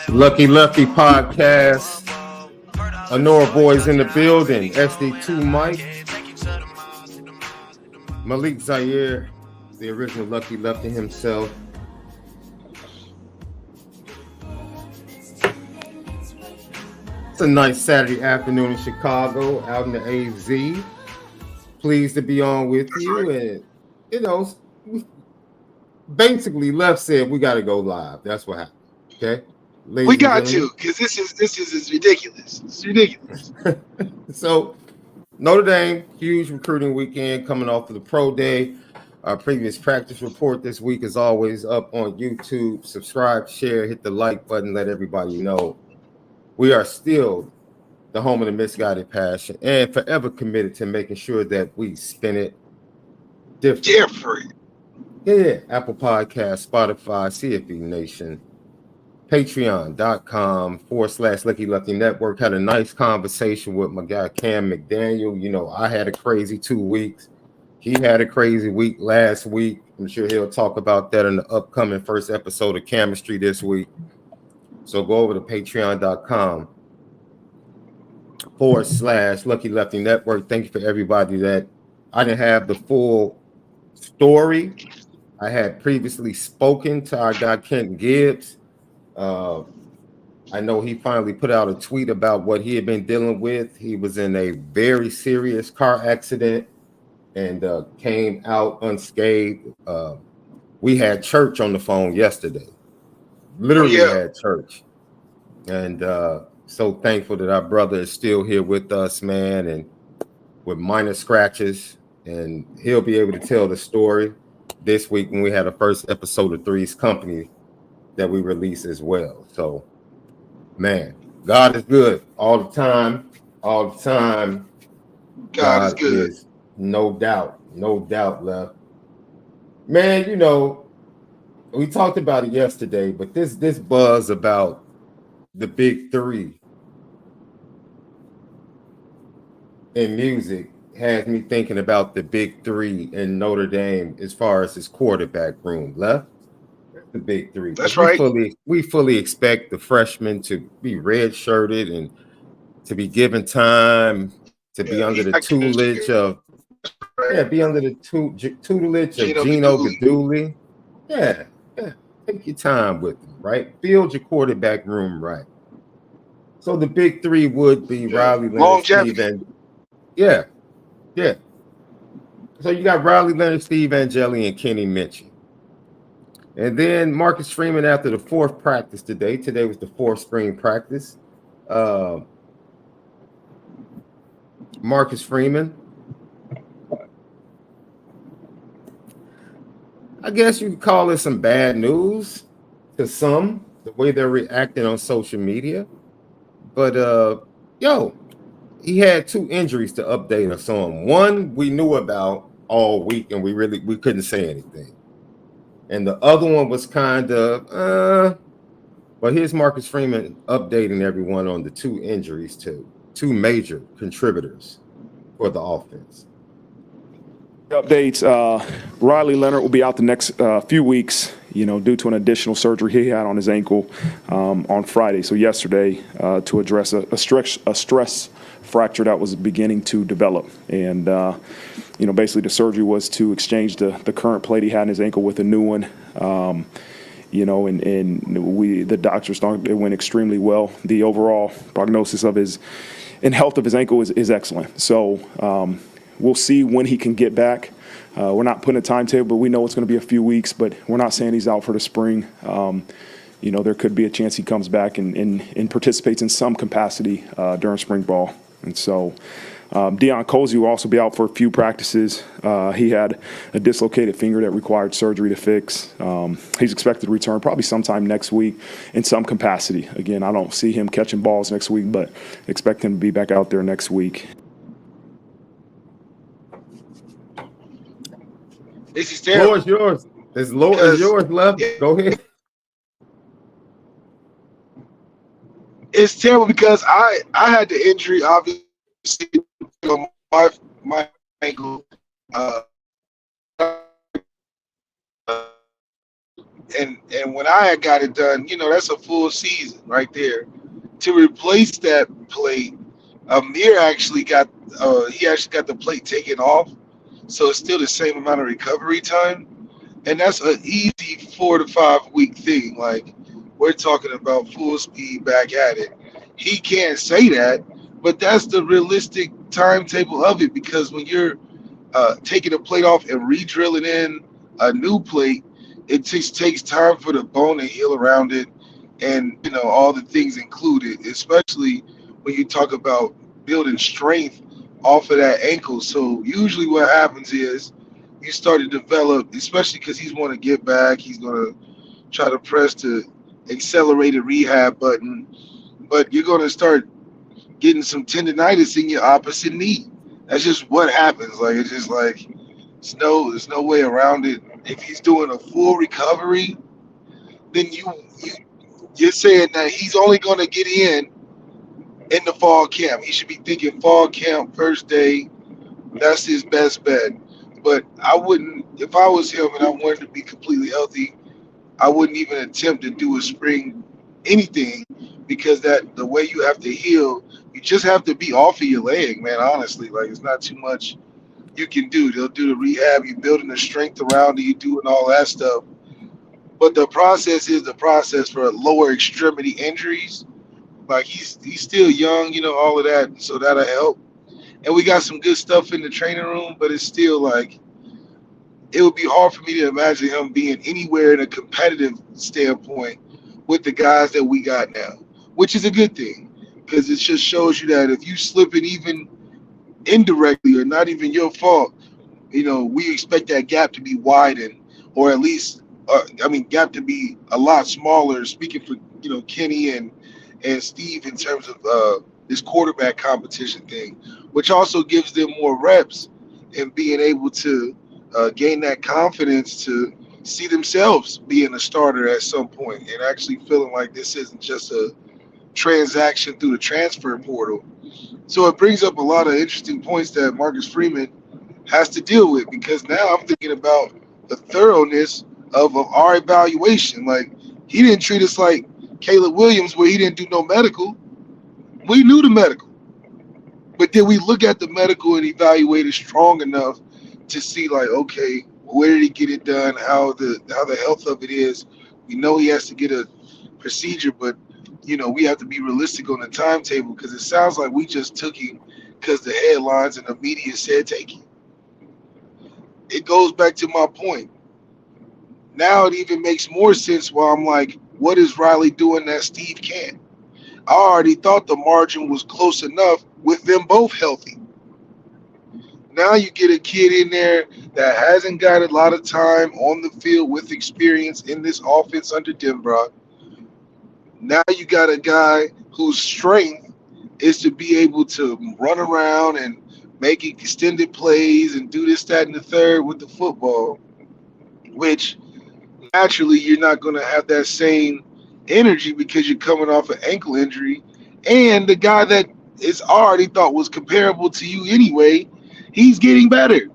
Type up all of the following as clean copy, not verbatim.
Lucky Lefty podcast. ONORA boys in the building. SD2 Mike. MALIK ZAIRE, the original Lucky Lefty himself. It's a nice Saturday afternoon in Chicago, out in the AZ. Pleased to be on with you. And, you know, basically, Left said we got to go live. That's what happened. Okay? Ladies we got to, because this is ridiculous. It's ridiculous. So, Notre Dame, huge recruiting weekend coming off of the pro day. Our previous practice report this week is always up on YouTube. Subscribe, share, hit the like button, let everybody know. We are still the home of the misguided passion and forever committed to making sure that we spin it different. Yeah. Apple Podcast, Spotify, CFB Nation, Patreon.com/Lucky Lefty Network. Had a nice conversation with my guy Cam McDaniel. You know, I had a crazy 2 weeks. He had a crazy week last week. I'm sure he'll talk about that in the upcoming first episode of Chemistry this week. So go over to Patreon.com/Lucky Lefty Network. Thank you for everybody that I didn't have the full story. I had previously spoken to our guy Kent Gibbs. I know he finally put out a tweet about what he had been dealing with. He was in a very serious car accident and came out unscathed. We had church on the phone yesterday. Literally had church. And so thankful that our brother is still here with us, man, and with minor scratches. And he'll be able to tell the story this week when we had the first episode of Three's Company that we release as well. So, man, God is good all the time. All the time. God is good. No doubt, Left. Man, you know, we talked about it yesterday, but this buzz about the big three in music has me thinking about the big three in Notre Dame as far as his quarterback room. Left. The big three. That's right. We fully expect the freshmen to be red-shirted and to be given time to be under the tutelage of Gino Gaduli. Yeah. Take your time with them, right? Build your quarterback room right. So the big three would be Riley Leonard, Steve, and yeah. So you got Riley Leonard, Steve Angeli, and Kenny Minchie. And then Marcus Freeman after the fourth practice today. Today was the fourth spring practice. Marcus Freeman. I guess you could call it some bad news to some, the way they're reacting on social media. But, he had 2 injuries to update us on. One we knew about all week, and we couldn't say anything. And the other one was kind of, but here's Marcus Freeman updating everyone on the 2 injuries to 2 major contributors for the offense. Updates, Riley Leonard will be out the next few weeks, due to an additional surgery he had on his ankle on Friday, so yesterday, to address a stress fracture that was beginning to develop. And, basically the surgery was to exchange the current plate he had in his ankle with a new one. The doctors thought it went extremely well. The overall prognosis of his and health of his ankle is excellent. So we'll see when he can get back. We're not putting a timetable, but we know it's going to be a few weeks, but we're not saying he's out for the spring. There could be a chance he comes back and participates in some capacity during spring ball. And so Deion Colsey will also be out for a few practices. He had a dislocated finger that required surgery to fix. He's expected to return probably sometime next week in some capacity. Again, I don't see him catching balls next week, but expect him to be back out there next week. This is terrible. Floor is yours. As low as yours, Left. Yeah. Go ahead. It's terrible because I had the injury, obviously, on my ankle. And when I had got it done, that's a full season right there. To replace that plate, Amir actually got the plate taken off, so it's still the same amount of recovery time, and that's an easy 4 to 5 week thing. Like, we're talking about full speed back at it. He can't say that, but that's the realistic timetable of it, because when you're taking a plate off and re-drilling in a new plate, it takes time for the bone to heal around it, and all the things included, especially when you talk about building strength off of that ankle. So usually what happens is you start to develop, especially because he's want to get back, he's going to try to press the accelerated rehab button, but you're going to start getting some tendonitis in your opposite knee. That's just what happens. Like, it's just like, there's no way around it. If he's doing a full recovery, then you're saying that he's only going to get in the fall camp. He should be thinking fall camp first day. That's his best bet. But I wouldn't, if I was him and I wanted to be completely healthy, I wouldn't even attempt to do a spring anything, because that the way you have to heal, you just have to be off of your leg, man. Honestly, like, it's not too much you can do. They'll do the rehab, you building the strength around it, you doing all that stuff. But the process is the process for lower extremity injuries. Like, he's still young, all of that, so that'll help. And we got some good stuff in the training room, but it's still like, it would be hard for me to imagine him being anywhere in a competitive standpoint with the guys that we got now, which is a good thing, because it just shows you that if you slip it even indirectly or not even your fault, we expect that gap to be widened, or at least, gap to be a lot smaller. Speaking for, Kenny and Steve in terms of this quarterback competition thing, which also gives them more reps and being able to gain that confidence to see themselves being a starter at some point, and actually feeling like this isn't just a transaction through the transfer portal. So it brings up a lot of interesting points that Marcus Freeman has to deal with, because now I'm thinking about the thoroughness of our evaluation. Like, he didn't treat us like Caleb Williams, where he didn't do no medical. We knew the medical, but did we look at the medical and evaluate it strong enough to see, like, okay, where did he get it done? How the health of it is? We know he has to get a procedure, but we have to be realistic on the timetable, because it sounds like we just took him because the headlines and the media said take him. It goes back to my point. Now it even makes more sense why I'm like, what is Riley doing that Steve can't? I already thought the margin was close enough with them both healthy. Now you get a kid in there that hasn't got a lot of time on the field with experience in this offense under Denbrock. Now you got a guy whose strength is to be able to run around and make extended plays and do this, that, and the third with the football, which naturally you're not going to have that same energy because you're coming off an ankle injury. And the guy that is already thought was comparable to you anyway, he's getting better.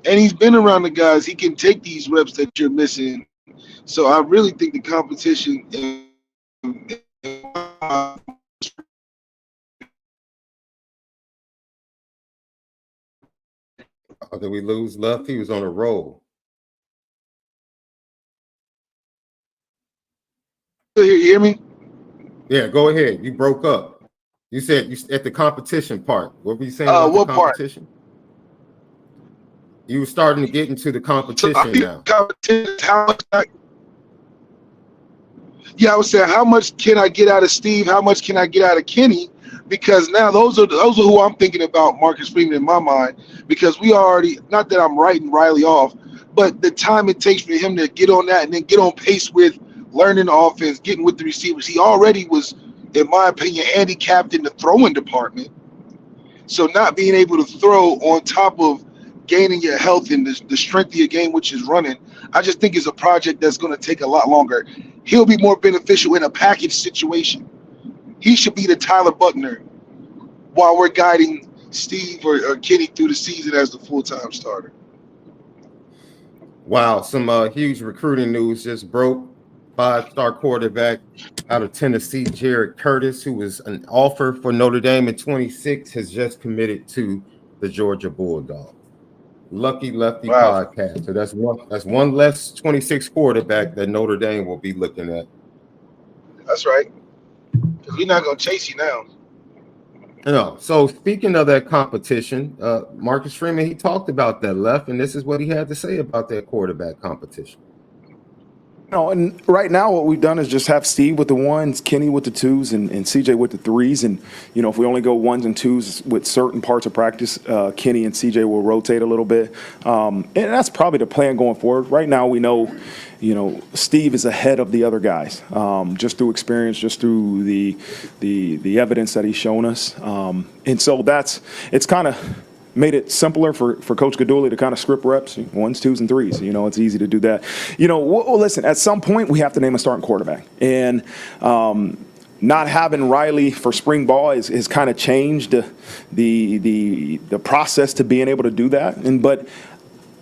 And he's been around the guys. He can take these reps that you're missing. So I really think the competition Did we lose Lefty? He was on a roll. you hear me? Yeah, go ahead. You broke up. You said you at the competition part. What were you saying about What the competition? Part? You were starting to get into the competition now. I was saying, how much can I get out of Steve? How much can I get out of Kenny? Because now those are who I'm thinking about, Marcus Freeman, in my mind. Because we already, not that I'm writing Riley off, but the time it takes for him to get on that and then get on pace with learning the offense, getting with the receivers. He already was, in my opinion, handicapped in the throwing department. So not being able to throw on top of gaining your health and the strength of your game, which is running, I just think it's a project that's going to take a lot longer. He'll be more beneficial in a package situation. He should be the Tyler Buckner while we're guiding Steve or Kenny through the season as the full-time starter. Wow, some huge recruiting news just broke. Five-star quarterback out of Tennessee, Jared Curtis, who was an offer for Notre Dame in 26, has just committed to the Georgia Bulldogs. Lucky Lefty Wow, podcast. So that's one less 26 quarterback that Notre Dame will be looking at. that's right. Because we're not gonna chase you now. No. So speaking of that competition, Marcus Freeman, he talked about that left, and this is what he had to say about that quarterback competition. No, and right now what we've done is just have Steve with the ones, Kenny with the twos, and CJ with the threes. And, you know, if we only go ones and twos with certain parts of practice, Kenny and CJ will rotate a little bit. And that's probably the plan going forward. Right now we know, you know, Steve is ahead of the other guys, just through experience, just through the evidence that he's shown us. And so it's kind of made it simpler for Coach Gaduli to kind of script reps, ones, twos, and threes. You know, it's easy to do that. You know, well, listen, at some point we have to name a starting quarterback. And not having Riley for spring ball is kind of changed the process to being able to do that. But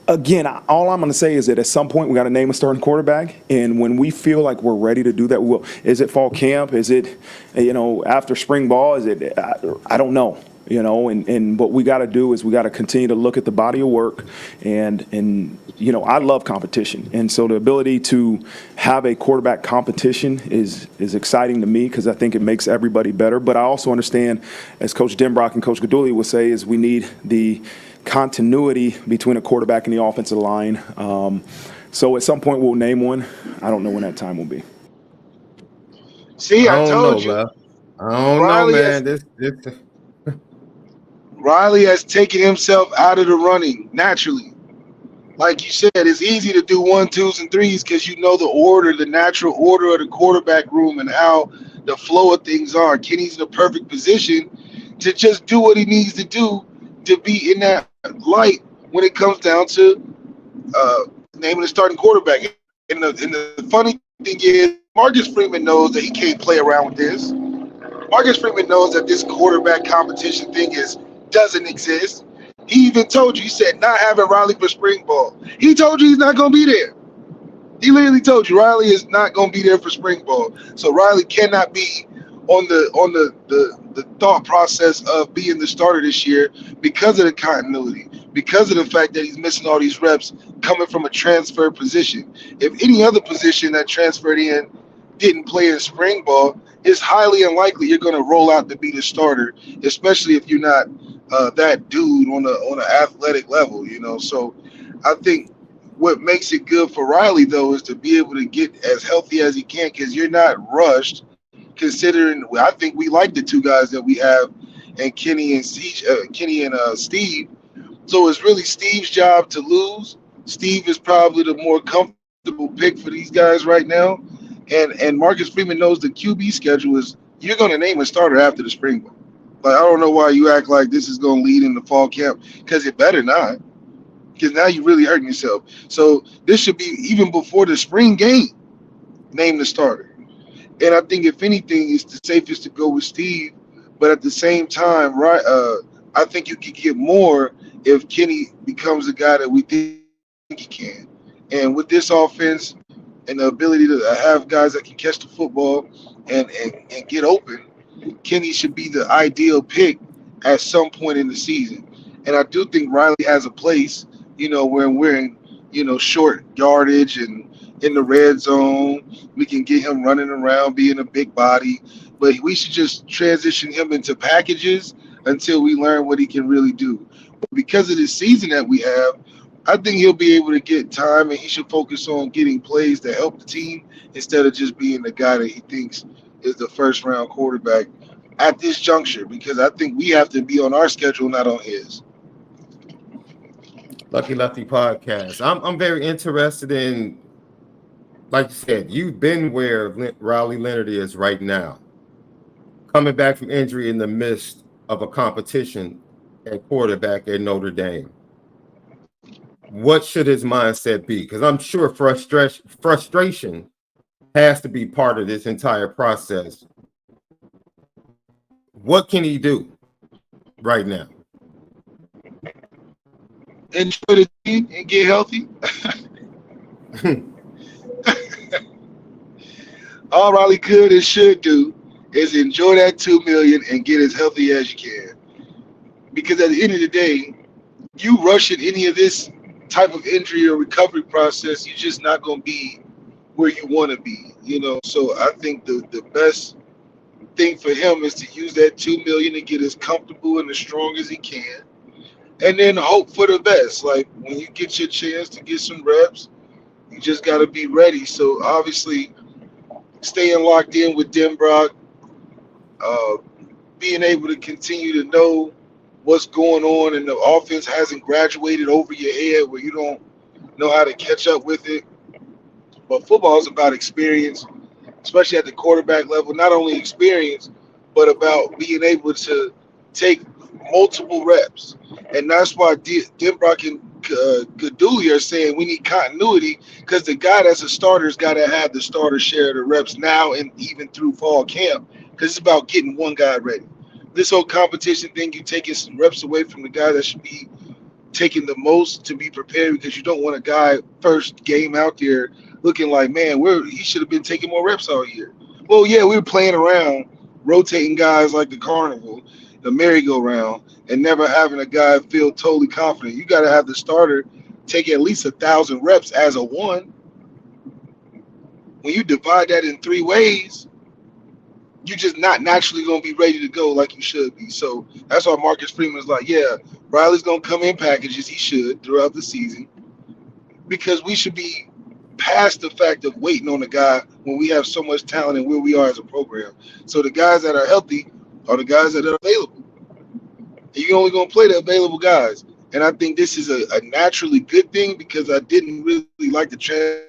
again, all I'm going to say is that at some point we got to name a starting quarterback, and when we feel like we're ready to do that, we will. Is it fall camp? Is it, you know, after spring ball? Is it? I don't know. You know, and what we got to do is we got to continue to look at the body of work, and you know, I love competition, and so the ability to have a quarterback competition is exciting to me because I think it makes everybody better. But I also understand, as Coach Denbrock and Coach Gaduli would say, is we need the continuity between a quarterback and the offensive line. So at some point we'll name one. I don't know when that time will be. See, I told you. I don't know, man. Riley has taken himself out of the running naturally. Like you said, it's easy to do 1, 2s, and 3s because you know the natural order of the quarterback room and how the flow of things are. Kenny's in the perfect position to just do what he needs to do to be in that light when it comes down to naming the starting quarterback. And the funny thing is, Marcus Freeman knows that he can't play around with this. Marcus Freeman knows that this quarterback competition thing doesn't exist. He even told you, he said, not having Riley for spring ball. He told you he's not going to be there. He literally told you Riley is not going to be there for spring ball. So Riley cannot be on the thought process of being the starter this year because of the continuity, because of the fact that he's missing all these reps coming from a transfer position. If any other position that transferred in didn't play in spring ball, it's highly unlikely you're going to roll out to be the starter, especially if you're not that dude on an athletic level, you know. So I think what makes it good for Riley, though, is to be able to get as healthy as he can because you're not rushed, considering I think we like the two guys that we have, and Kenny and Steve. So it's really Steve's job to lose. Steve is probably the more comfortable pick for these guys right now. And Marcus Freeman knows the QB schedule is you're going to name a starter after the spring ball. Like, I don't know why you act like this is going to lead into fall camp because it better not, because now you're really hurting yourself. So this should be even before the spring game, name the starter. And I think if anything, it's the safest to go with Steve. But at the same time, right, I think you can get more if Kenny becomes the guy that we think he can. And with this offense and the ability to have guys that can catch the football and get open, Kenny should be the ideal pick at some point in the season. And I do think Riley has a place, you know, where we're in, you know, short yardage and in the red zone. We can get him running around, being a big body. But we should just transition him into packages until we learn what he can really do. But because of the season that we have, I think he'll be able to get time, and he should focus on getting plays to help the team instead of just being the guy that he thinks is the first-round quarterback at this juncture, because I think we have to be on our schedule, not on his. Lucky Lefty podcast. I'm very interested in, like you said, you've been where Riley Leonard is right now, coming back from injury in the midst of a competition at quarterback at Notre Dame. What should his mindset be? Because I'm sure frustration has to be part of this entire process. What can he do right now? Enjoy the team and get healthy. All Riley could and should do is enjoy that $2 million and get as healthy as you can. Because at the end of the day, you rushing any of this type of injury or recovery process, you're just not going to be where you want to be. So I think the best thing for him is to use that $2 million and get as comfortable and as strong as he can, and then hope for the best. Like when you get your chance to get some reps, you just got to be ready. So obviously, staying locked in with Denbrock, being able to continue to know what's going on, and the offense hasn't graduated over your head where you don't know how to catch up with it. But football is about experience, especially at the quarterback level. Not only experience, but about being able to take multiple reps. And that's why Denbrock and Gaduli are saying we need continuity, because the guy that's a starter's got to have the starter share of the reps now and even through fall camp, because it's about getting one guy ready. This whole competition thing, you taking some reps away from the guy that should be taking the most to be prepared, because you don't want a guy first game out there looking like, man, he should have been taking more reps all year. Well, yeah, we were playing around, rotating guys like the carnival, the merry-go-round, and never having a guy feel totally confident. You got to have the starter take at least 1,000 reps as a one. When you divide that in 3 ways, you're just not naturally going to be ready to go like you should be. So that's why Marcus Freeman is like, yeah, Riley's going to come in packages. He should throughout the season, because we should be past the fact of waiting on a guy when we have so much talent and where we are as a program. So the guys that are healthy are the guys that are available. And you're only going to play the available guys. And I think this is a naturally good thing, because I didn't really like the transfer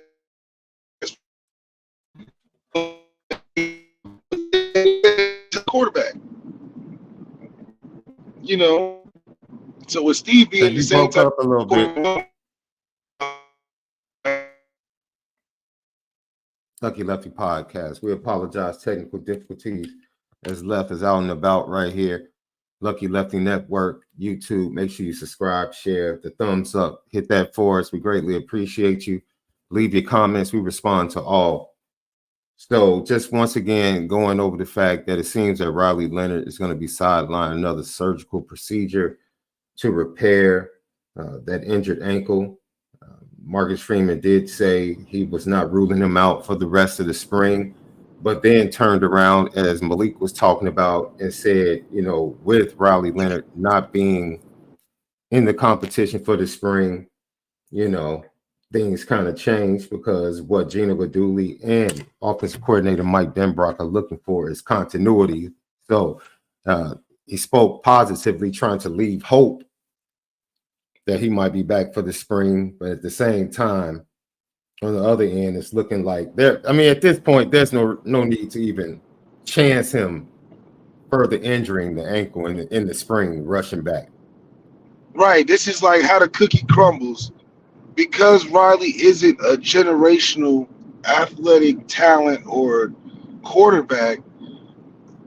quarterback. So with Steve being the same type up a little bit. Lucky Lefty podcast. We apologize, technical difficulties, as Left is out and about right here. Lucky Lefty Network, YouTube. Make sure you subscribe, share, the thumbs up, hit that for us. We greatly appreciate you. Leave your comments. We respond to all. So just once again, going over the fact that it seems that Riley Leonard is going to be sidelined, another surgical procedure to repair that injured ankle. Marcus Freeman did say he was not ruling him out for the rest of the spring, but then turned around, as Malik was talking about, and said, with Riley Leonard not being in the competition for the spring, things kind of changed, because what Gino Gaduli and offensive coordinator Mike Denbrock are looking for is continuity. So he spoke positively, trying to leave hope that he might be back for the spring, but at the same time, on the other end, it's looking like at this point, there's no need to even chance him further injuring the ankle in the spring, rushing back. Right. This is like how the cookie crumbles. Because Riley isn't a generational athletic talent or quarterback,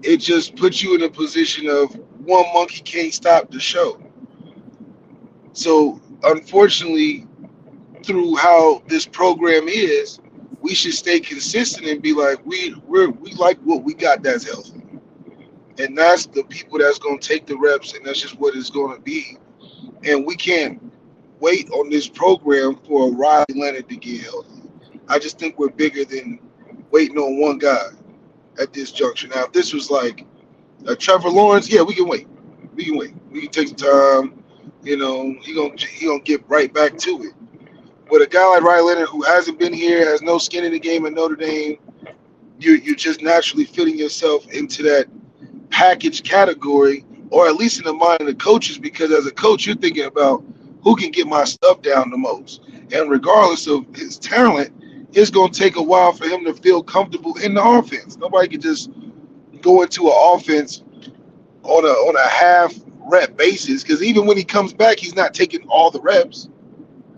it just puts you in a position of one monkey can't stop the show. So unfortunately, through how this program is, we should stay consistent and be like, we like what we got that's healthy. And that's the people that's going to take the reps, and that's just what it's going to be. And we can't wait on this program for a Riley Leonard to get healthy. I just think we're bigger than waiting on one guy at this juncture. Now, if this was like a Trevor Lawrence, yeah, we can wait. We can take some time. He gonna get right back to it. But a guy like Riley Leonard, who hasn't been here, has no skin in the game at Notre Dame, you're just naturally fitting yourself into that package category, or at least in the mind of the coaches, because as a coach, you're thinking about who can get my stuff down the most. And regardless of his talent, it's going to take a while for him to feel comfortable in the offense. Nobody can just go into an offense on a half rep basis, because even when he comes back, he's not taking all the reps.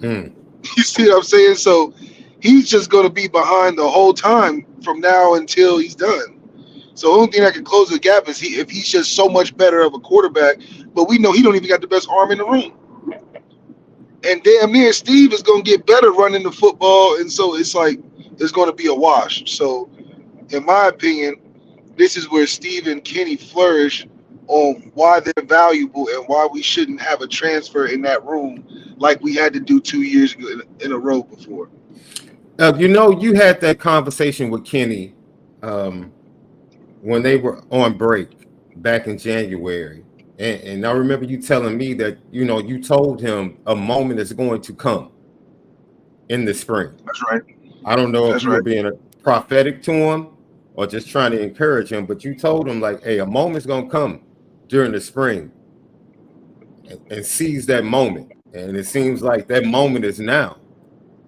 You see what I'm saying? So he's just going to be behind the whole time from now until he's done. So the only thing that can close the gap is if he's just so much better of a quarterback. But we know he don't even got the best arm in the room. and damn near Steve is going to get better running the football, and so it's like it's going to be a wash. So, in my opinion, this is where Steve and Kenny flourish on why they're valuable and why we shouldn't have a transfer in that room like we had to do 2 years ago in a row before. You know, you had that conversation with Kenny when they were on break back in January. And I remember you telling me that, you know, you told him a moment is going to come in the spring. That's right. I don't know if That's you were right. being prophetic to him or just trying to encourage him, but you told him, like, hey, a moment's going to come during the spring, and seize that moment. And it seems like that moment is now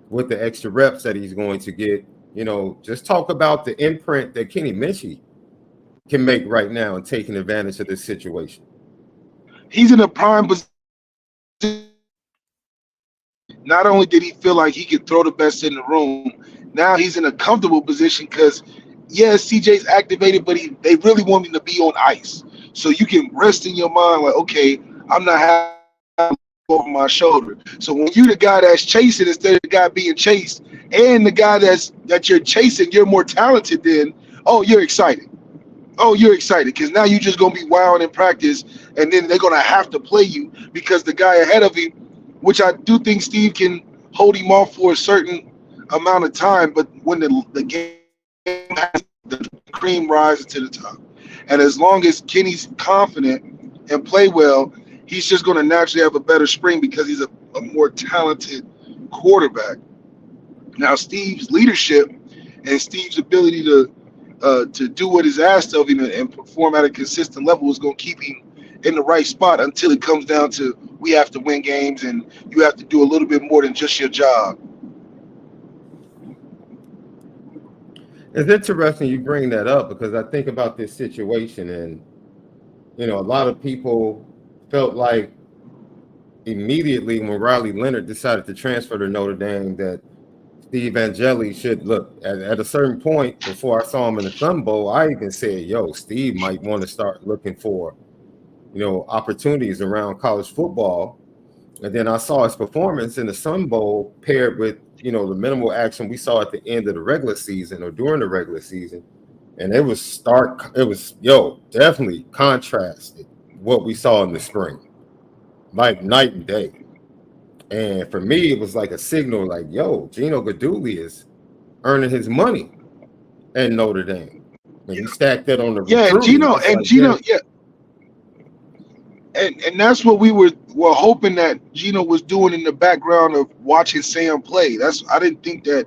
with the extra reps that he's going to get. You know, just talk about the imprint that Kenny Minchie can make right now and taking advantage of this situation. He's in a prime position. Not only did he feel like he could throw the best in the room, now he's in a comfortable position because, yes, CJ's activated, but they really want him to be on ice. So you can rest in your mind like, okay, I'm not having over my shoulder. So when you're the guy that's chasing instead of the guy being chased, and the guy that you're chasing, you're more talented than, oh, you're excited. Oh, you're excited because now you're just going to be wild in practice, and then they're going to have to play you because the guy ahead of him, which I do think Steve can hold him off for a certain amount of time, but when the game has the cream rises to the top. And as long as Kenny's confident and play well, he's just going to naturally have a better spring because he's a more talented quarterback. Now, Steve's leadership and Steve's ability to do what is asked of him and perform at a consistent level is going to keep him in the right spot until it comes down to we have to win games and you have to do a little bit more than just your job. It's interesting you bring that up because I think about this situation, and you know, a lot of people felt like immediately when Leonard decided to transfer to Notre Dame that Steve Angeli should look at a certain point. Before I saw him in the Sun Bowl, I even said, yo, Steve might want to start looking for, you know, opportunities around college football. And then I saw his performance in the Sun Bowl paired with, you know, the minimal action we saw at the end of the regular season or during the regular season. And it was stark. It was, definitely contrasted what we saw in the spring, like night and day. And for me, it was like a signal like, Gino Guidugli is earning his money at Notre Dame. And you stack that on the Gino, And that's what we were hoping that Gino was doing in the background of watching Sam play. I didn't think that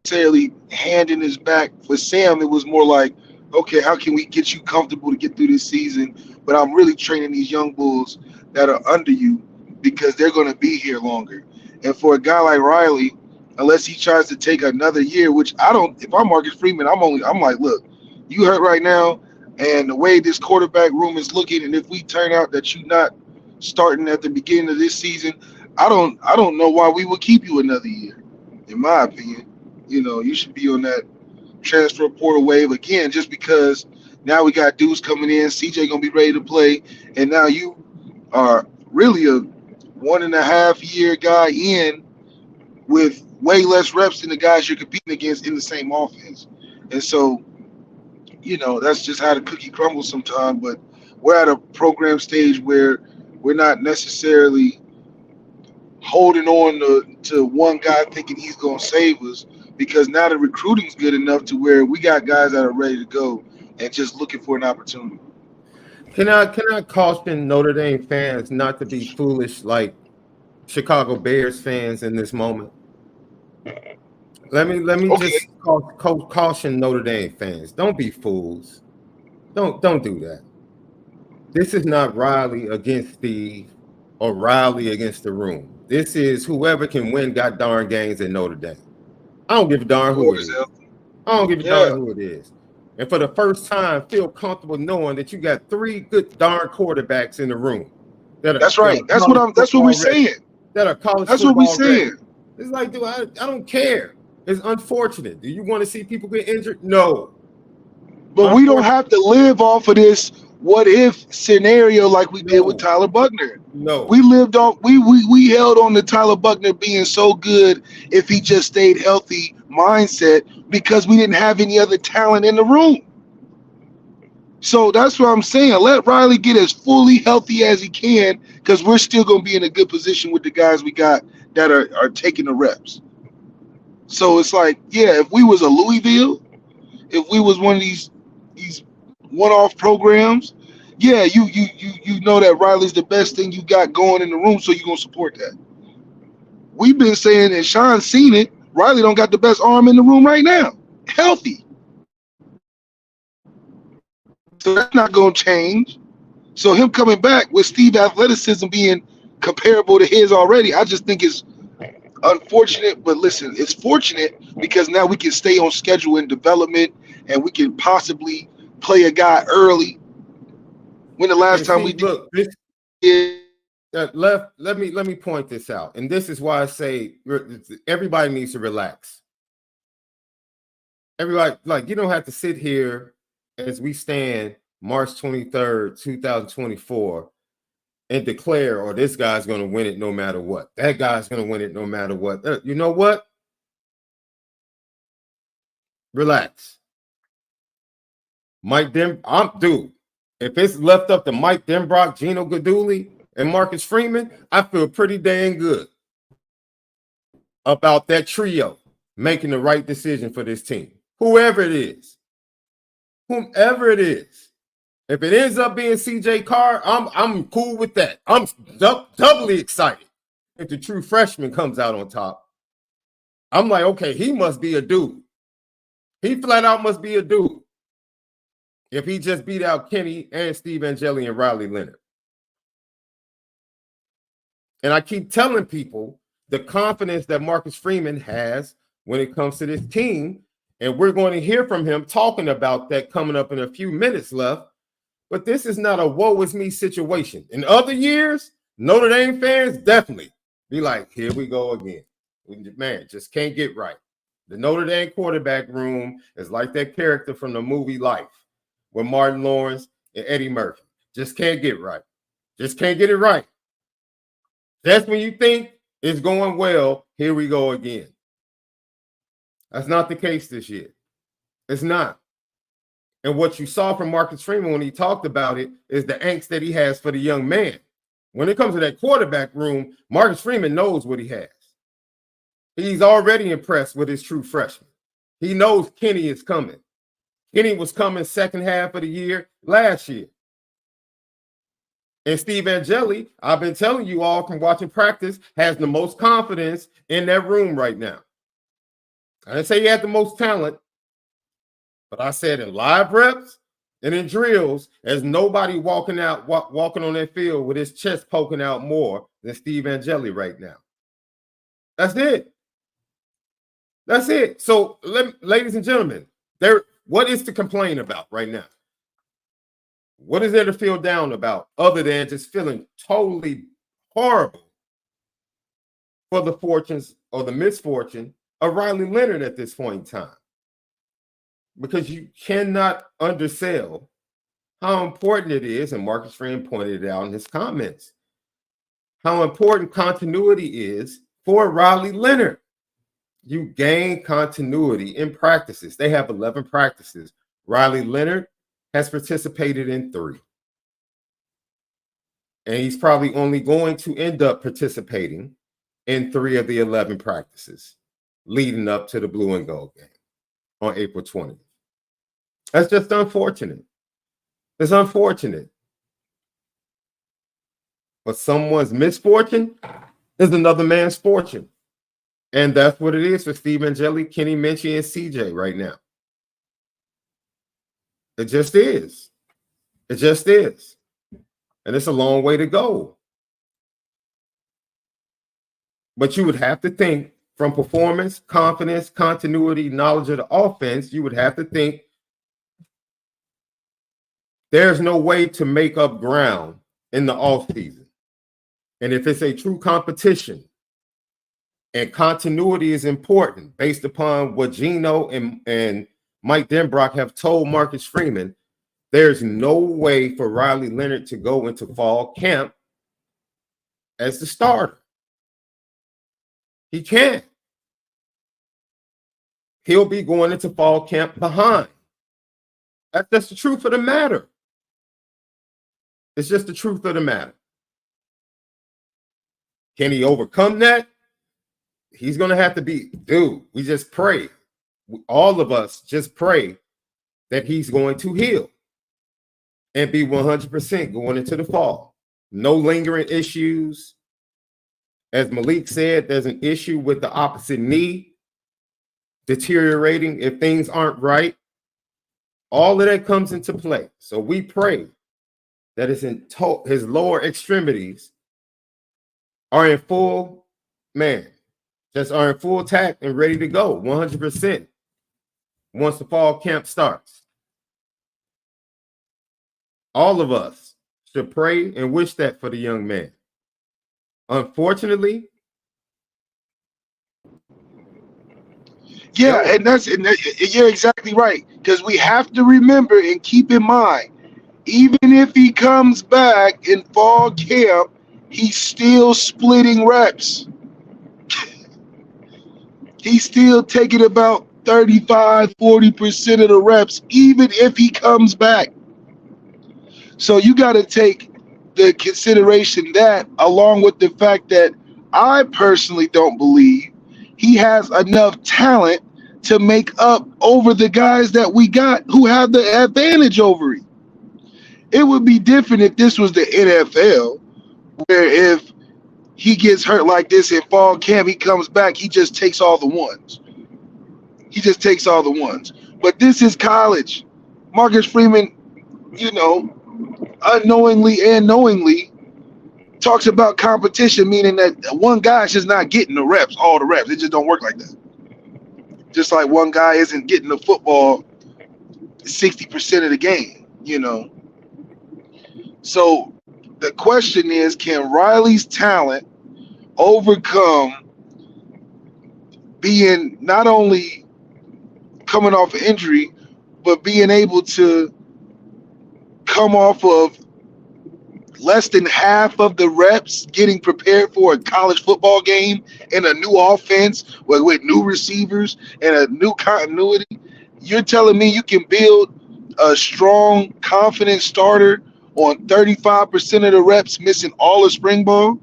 necessarily hand in his back for Sam. It was more like, okay, how can we get you comfortable to get through this season? But I'm really training these young bulls that are under you because they're going to be here longer. And for a guy like Riley, unless he tries to take another year, which I don't. If I'm Marcus Freeman, I'm like, look, you hurt right now. And the way this quarterback room is looking, and if we turn out that you're not starting at the beginning of this season, I don't know why we would keep you another year. In my opinion, you should be on that transfer portal wave again, just because now we got dudes coming in, CJ gonna be ready to play, and now you are really a 1.5 year guy in with way less reps than the guys you're competing against in the same offense, and so. That's just how the cookie crumbles sometimes, but we're at a program stage where we're not necessarily holding on to one guy thinking he's going to save us, because now the recruiting's good enough to where we got guys that are ready to go and just looking for an opportunity. Can I caution Notre Dame fans not to be foolish like Chicago Bears fans in this moment? Let me just caution Notre Dame fans. Don't be fools. Don't do that. This is not Riley against Steve or Riley against the room. This is whoever can win god darn games in Notre Dame. I don't give a darn who it is. I don't give a darn who it is. And for the first time, feel comfortable knowing that you got 3 good darn quarterbacks in the room. That's right. That's what we're saying. That are college. That's what we're saying. It's like, dude, I don't care. It's unfortunate. Do you want to see people get injured? No. But we don't have to live off of this. what if scenario like we did with No, Tyler Buckner? no. We lived on we held on to Tyler Buckner being so good if he just stayed healthy mindset because we didn't have any other talent in the room. So that's what I'm saying. Let Riley get as fully healthy as he can because we're still going to be in a good position with the guys we got that are taking the reps. So it's like, yeah, if we was a Louisville, if we was one of these one-off programs, yeah, you know that Riley's the best thing you got going in the room, so you're going to support that. We've been saying, and Sean's seen it, Riley don't got the best arm in the room right now. Healthy. So that's not going to change. So him coming back with Steve's athleticism being comparable to his already, I just think it's unfortunate. But listen, it's fortunate because now we can stay on schedule in development and we can possibly play a guy early. When the last time we look, did let me point this out. And this is why I say everybody needs to relax. Everybody, like, you don't have to sit here as we stand March 23rd, 2024 and declare, or this guy's going to win it no matter what. That guy's going to win it no matter what. You know what? Relax. Dude, if it's left up to Mike Denbrock, Gino Guidugli, and Marcus Freeman, I feel pretty dang good about that trio making the right decision for this team. Whoever it is. Whomever it is. If it ends up being CJ Carr, I'm cool with that. I'm doubly excited if the true freshman comes out on top. I'm like, okay, he must be a dude. He flat out must be a dude. If he just beat out Kenny and Steve Angeli and Riley Leonard. And I keep telling people the confidence that Marcus Freeman has when it comes to this team. And we're going to hear from him talking about that coming up in a few minutes left. But this is not a woe is me situation. In other years, Notre Dame fans definitely be like, here we go again. Man, just can't get right. The Notre Dame quarterback room is like that character from the movie Life with Martin Lawrence and Eddie Murphy. Just can't get right. Just can't get it right. That's when you think it's going well, here we go again. That's not the case this year. It's not. And what you saw from Marcus Freeman when he talked about it is the angst that he has for the young man. When it comes to that quarterback room, Marcus Freeman knows what he has. He's already impressed with his true freshman. He knows Kenny is coming. Kenny was coming second half of the year last year. And Steve Angeli, I've been telling you all from watching practice, has the most confidence in that room right now. I didn't say he had the most talent, but I said in live reps and in drills, there's nobody walking on that field with his chest poking out more than Steve Angeli right now. That's it. That's it. So, ladies and gentlemen, what is to complain about right now? What is there to feel down about other than just feeling totally horrible for the fortunes or the misfortune of Riley Leonard at this point in time? Because you cannot undersell how important it is, and Marcus Freeman pointed it out in his comments, how important continuity is for Riley Leonard. You gain continuity in practices. They have 11 practices. Riley Leonard has participated in 3. And he's probably only going to end up participating in 3 of the 11 practices leading up to the blue and gold game on April 20th. That's just unfortunate. It's unfortunate. But someone's misfortune is another man's fortune. And that's what it is for Steve Angeli, Kenny Minchie, and CJ right now. It just is. It just is. And it's a long way to go. But you would have to think from performance, confidence, continuity, knowledge of the offense, you would have to think there's no way to make up ground in the offseason. And if it's a true competition, and continuity is important based upon what Gino and Mike Denbrock have told Marcus Freeman, There's no way for Riley Leonard to go into fall camp as the starter. He can't. He'll be going into fall camp behind. That's the truth of the matter. It's just the truth of the matter. Can he overcome that? He's going to have to be, dude, we just pray. All of us just pray that he's going to heal and be 100% going into the fall. No lingering issues. As Malik said, there's an issue with the opposite knee deteriorating if things aren't right. All of that comes into play. So we pray that his lower extremities are in full, are in full attack and ready to go 100% once the fall camp starts. All of us should pray and wish that for the young man. Unfortunately, yeah, and you're exactly right, because we have to remember and keep in mind, even if he comes back in fall camp, he's still splitting reps. He's still taking about 35-40% of the reps, even if he comes back. So you got to take the consideration that, along with the fact that I personally don't believe he has enough talent to make up over the guys that we got who have the advantage over him. It would be different if this was the NFL, where if he gets hurt like this in fall camp, he comes back, he just takes all the ones. But this is college. Marcus Freeman, unknowingly and knowingly talks about competition, meaning that one guy's just not getting all the reps. It just don't work like that. Just like one guy isn't getting the football 60% of the game, So the question is, can Riley's talent overcome being not only coming off an injury, but being able to come off of less than half of the reps getting prepared for a college football game in a new offense with new receivers and a new continuity? You're telling me you can build a strong, confident starter on 35% of the reps missing all of spring ball?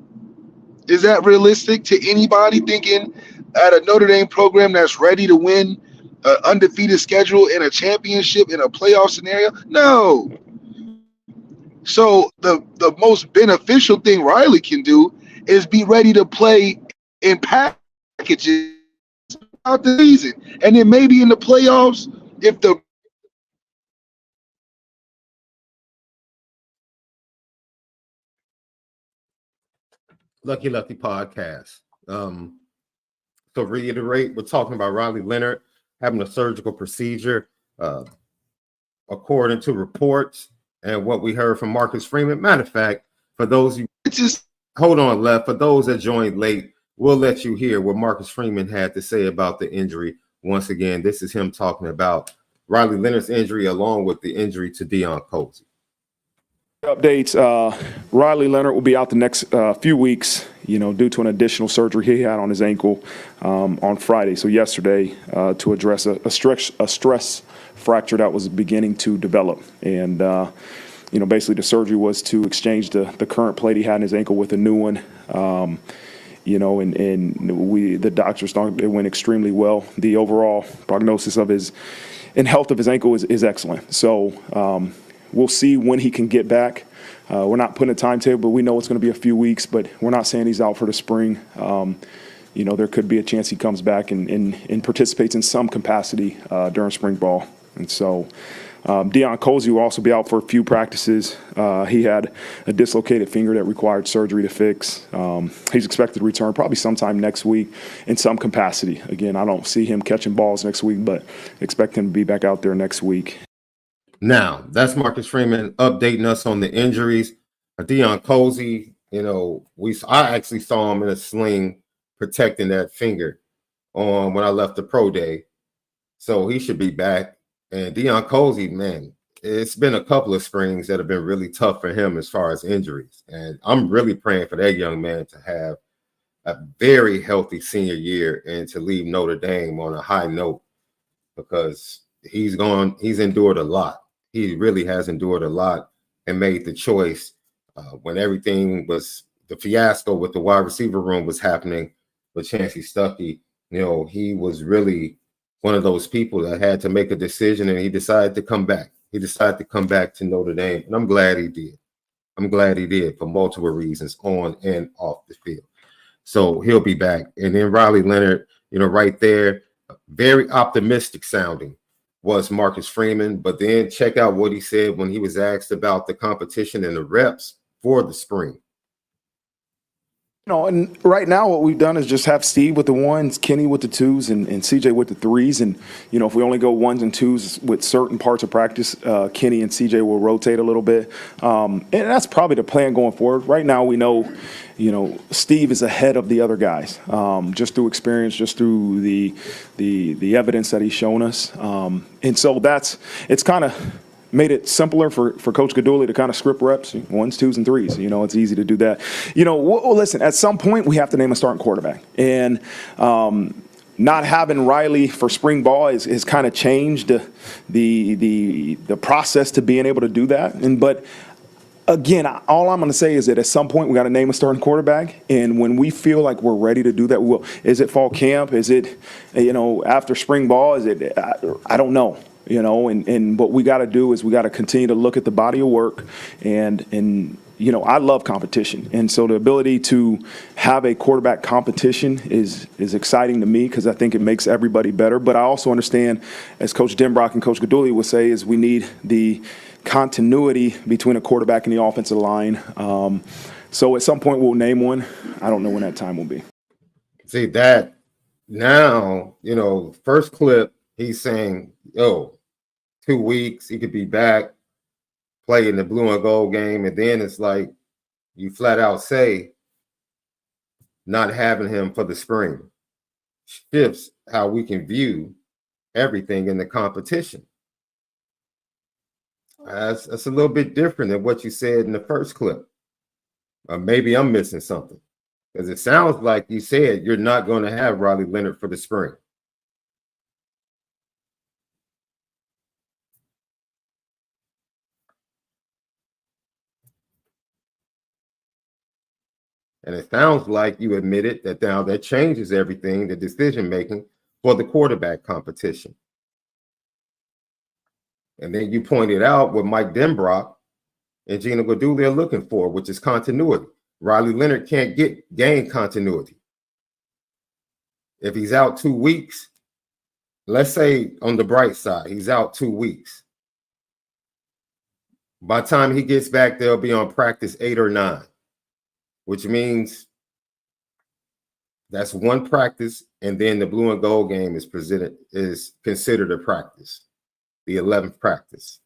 Is that realistic to anybody thinking at a Notre Dame program that's ready to win an undefeated schedule in a championship in a playoff scenario? No. So the most beneficial thing Riley can do is be ready to play in packages throughout the season. And then maybe in the playoffs, if the Lucky Lefty podcast. To reiterate, we're talking about Riley Leonard having a surgical procedure, according to reports and what we heard from Marcus Freeman. Matter of fact, for those hold on, Left. For those that joined late, we'll let you hear what Marcus Freeman had to say about the injury. Once again, this is him talking about Riley Leonard's injury along with the injury to Deion Colzie. Updates, Riley Leonard will be out the next few weeks, due to an additional surgery he had on his ankle on Friday, so yesterday, to address a stress fracture that was beginning to develop. And, basically the surgery was to exchange the current plate he had in his ankle with a new one. The doctors thought it went extremely well. The overall prognosis of his and health of his ankle is excellent. So, we'll see when he can get back. We're not putting a timetable, but we know it's going to be a few weeks, but we're not saying he's out for the spring. There could be a chance he comes back and participates in some capacity during spring ball. And so Deion Colzie will also be out for a few practices. He had a dislocated finger that required surgery to fix. He's expected to return probably sometime next week in some capacity. Again, I don't see him catching balls next week, but expect him to be back out there next week. Now, that's Marcus Freeman updating us on the injuries. Deion Colzie, I actually saw him in a sling protecting that finger when I left the pro day. So he should be back. And Deion Colzie, man, it's been a couple of springs that have been really tough for him as far as injuries. And I'm really praying for that young man to have a very healthy senior year and to leave Notre Dame on a high note, because he's endured a lot. He really has endured a lot and made the choice when everything was, the fiasco with the wide receiver room was happening with Chancey Stuckey. You know, he was really one of those people that had to make a decision, and he decided to come back. He decided to come back to Notre Dame, and I'm glad he did. I'm glad he did for multiple reasons on and off the field. So he'll be back. And then Riley Leonard, you know, right there, very optimistic sounding was Marcus Freeman. But then check out what he said when he was asked about the competition and the reps for the spring. No, and right now what we've done is just have Steve with the ones, Kenny with the twos, and CJ with the threes. And, you know, if we only go ones and twos with certain parts of practice, Kenny and CJ will rotate a little bit. And that's probably the plan going forward. Right now we know, you know, Steve is ahead of the other guys, just through experience, just through the evidence that he's shown us. And so it's kind of made it simpler for Coach Gaduli to kind of script reps, ones, twos, and threes. You know, it's easy to do that. You know, well, listen, at some point we have to name a starting quarterback. And not having Riley for spring ball has kind of changed the process to being able to do that. But again, all I'm going to say is that at some point we got to name a starting quarterback, and when we feel like we're ready to do that, we will. Is it fall camp? Is it, you know, after spring ball? Is it? I don't know. You know, and what we got to do is we got to continue to look at the body of work, and you know, I love competition, and so the ability to have a quarterback competition is exciting to me, because I think it makes everybody better. But I also understand, as Coach Denbrock and Coach Gaduli would say, is we need the continuity between a quarterback and the offensive line. So at some point we'll name one. I don't know when that time will be. See that now, you know, first clip, he's saying, yo, 2 weeks, he could be back, play in the blue and gold game. And then it's like you flat out say not having him for the spring shifts how we can view everything in the competition. That's a little bit different than what you said in the first clip. Maybe I'm missing something, because it sounds like you said you're not going to have Riley Leonard for the spring. And it sounds like you admitted that now that changes everything, the decision-making for the quarterback competition. And then you pointed out what Mike Denbrock and Gina Gaduli are looking for, which is continuity. Riley Leonard can't gain continuity. If he's out 2 weeks, let's say on the bright side, he's out 2 weeks. By the time he gets back, they'll be on practice 8 or 9. Which means that's one practice, and then the blue and gold game is considered a practice, the 11th practice.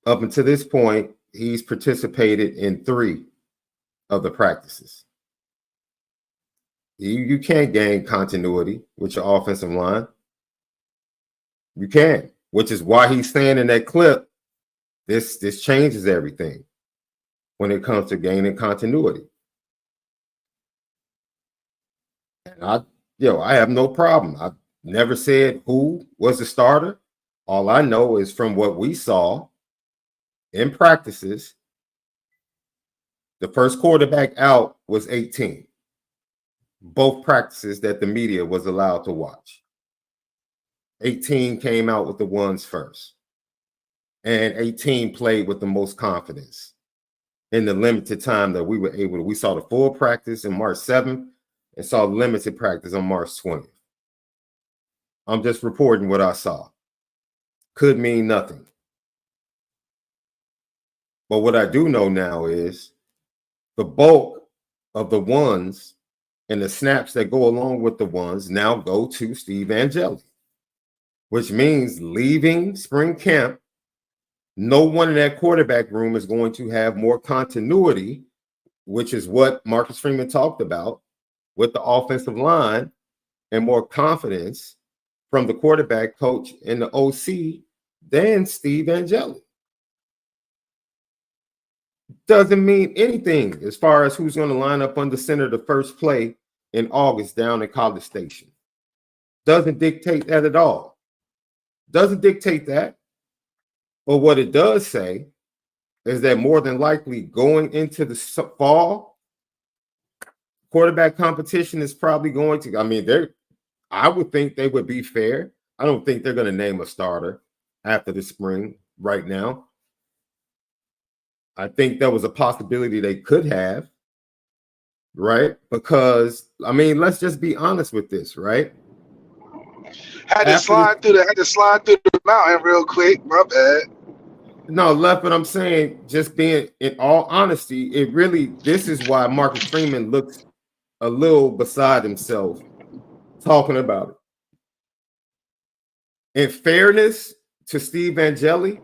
Up until this point, he's participated in 3 of the practices. You can't gain continuity with your offensive line. You can't, which is why he's saying in that clip, this changes everything when it comes to gaining continuity. And I have no problem. I've never said who was the starter. All I know is from what we saw in practices, the first quarterback out was 18. Both practices that the media was allowed to watch. 18 came out with the ones first. And 18 played with the most confidence. In the limited time that we were able to, we saw the full practice on March 7th and saw limited practice on March 20th. I'm just reporting what I saw. Could mean nothing. But what I do know now is the bulk of the ones and the snaps that go along with the ones now go to Steve Angeli, which means leaving spring camp, no one in that quarterback room is going to have more continuity, which is what Marcus Freeman talked about with the offensive line, and more confidence from the quarterback coach and the OC than Steve Angeli. Doesn't mean anything as far as who's going to line up under center the first play in August down in College Station. Doesn't dictate that at all. Doesn't dictate that. But what it does say is that more than likely going into the fall, quarterback competition is probably going to, I would think they would be fair. I don't think they're going to name a starter after the spring right now. I think that was a possibility they could have, right? Because, let's just be honest with this, right? Had to slide through the mountain real quick. My bad. No, Left, but I'm saying, just being in all honesty, this is why Marcus Freeman looks a little beside himself talking about it. In fairness to Steve Angeli,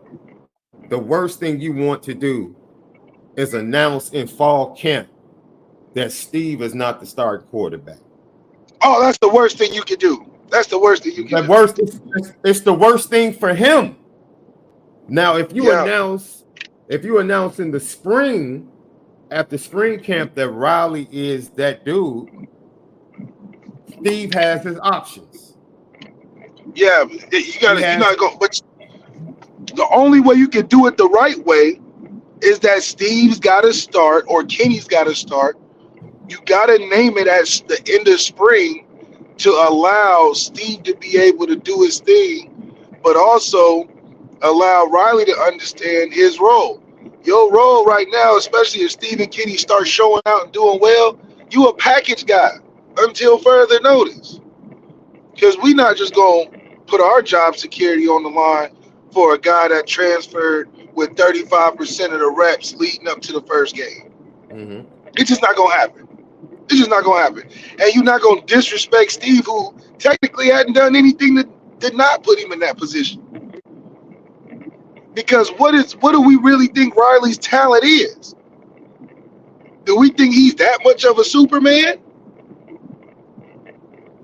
the worst thing you want to do is announce in fall camp that Steve is not the starting quarterback. Oh, that's the worst thing you can do. That's the worst thing you can do. It's the worst thing for him. Now, if you announce in the spring, after spring camp, that Riley is that dude, Steve has his options. Yeah, you're not going. But the only way you can do it the right way is that Steve's got to start or Kenny's got to start. You got to name it at the end of spring to allow Steve to be able to do his thing, but also allow Riley to understand his role. Your role right now, especially if Steve and Kenny start showing out and doing well, you a package guy until further notice. Because we not just going to put our job security on the line for a guy that transferred with 35% of the reps leading up to the first game. Mm-hmm. It's just not going to happen. It's just not going to happen. And you're not going to disrespect Steve, who technically hadn't done anything that did not put him in that position. Because what do we really think Riley's talent is? Do we think he's that much of a Superman?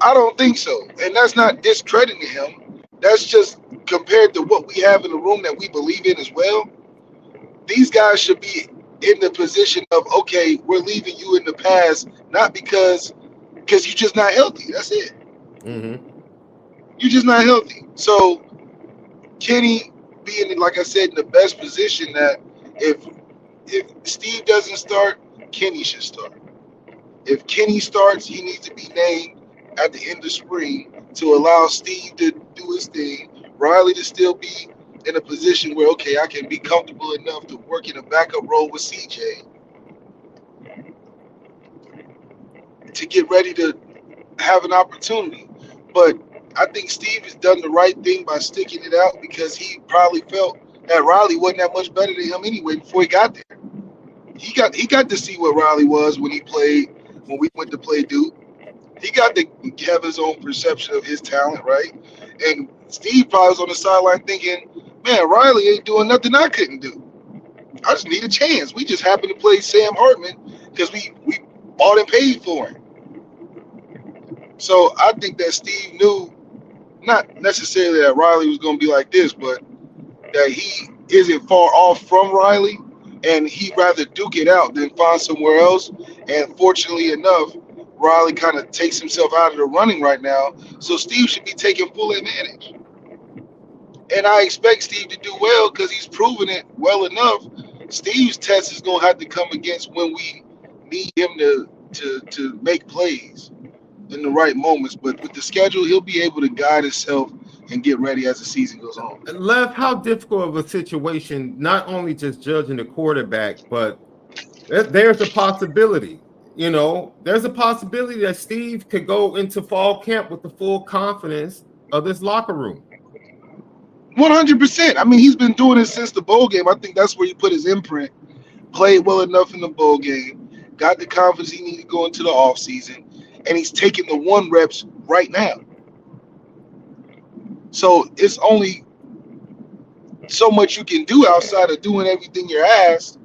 I don't think so. And that's not discrediting him. That's just compared to what we have in the room that we believe in as well. These guys should be in the position of, okay, we're leaving you in the past, not because you're just not healthy. That's it. Mm-hmm. You're just not healthy. So Kenny being, like I said, in the best position that if Steve doesn't start, Kenny should start. If Kenny starts, he needs to be named at the end of spring to allow Steve to do his thing, Riley to still be in a position where, okay, I can be comfortable enough to work in a backup role with CJ to get ready to have an opportunity. But I think Steve has done the right thing by sticking it out because he probably felt that Riley wasn't that much better than him anyway before he got there. He got to see what Riley was when we went to play Duke. He got to have his own perception of his talent, right? And Steve probably was on the sideline thinking, man, Riley ain't doing nothing I couldn't do. I just need a chance. We just happened to play Sam Hartman because we bought and paid for him. So I think that Steve knew, not necessarily that Riley was going to be like this, but that he isn't far off from Riley, and he'd rather duke it out than find somewhere else. And fortunately enough, Riley kind of takes himself out of the running right now, so Steve should be taking full advantage. And I expect Steve to do well because he's proven it well enough. Steve's test is going to have to come against when we need him to make plays in the right moments. But with the schedule, he'll be able to guide himself and get ready as the season goes on. Lev, how difficult of a situation, not only just judging the quarterback, but there's a possibility. There's a possibility that Steve could go into fall camp with the full confidence of this locker room. 100%. I mean, he's been doing it since the bowl game. I think that's where he put his imprint. Played well enough in the bowl game, got the confidence he needed going into the offseason, and he's taking the 1 reps right now. So it's only so much you can do outside of doing everything you're asked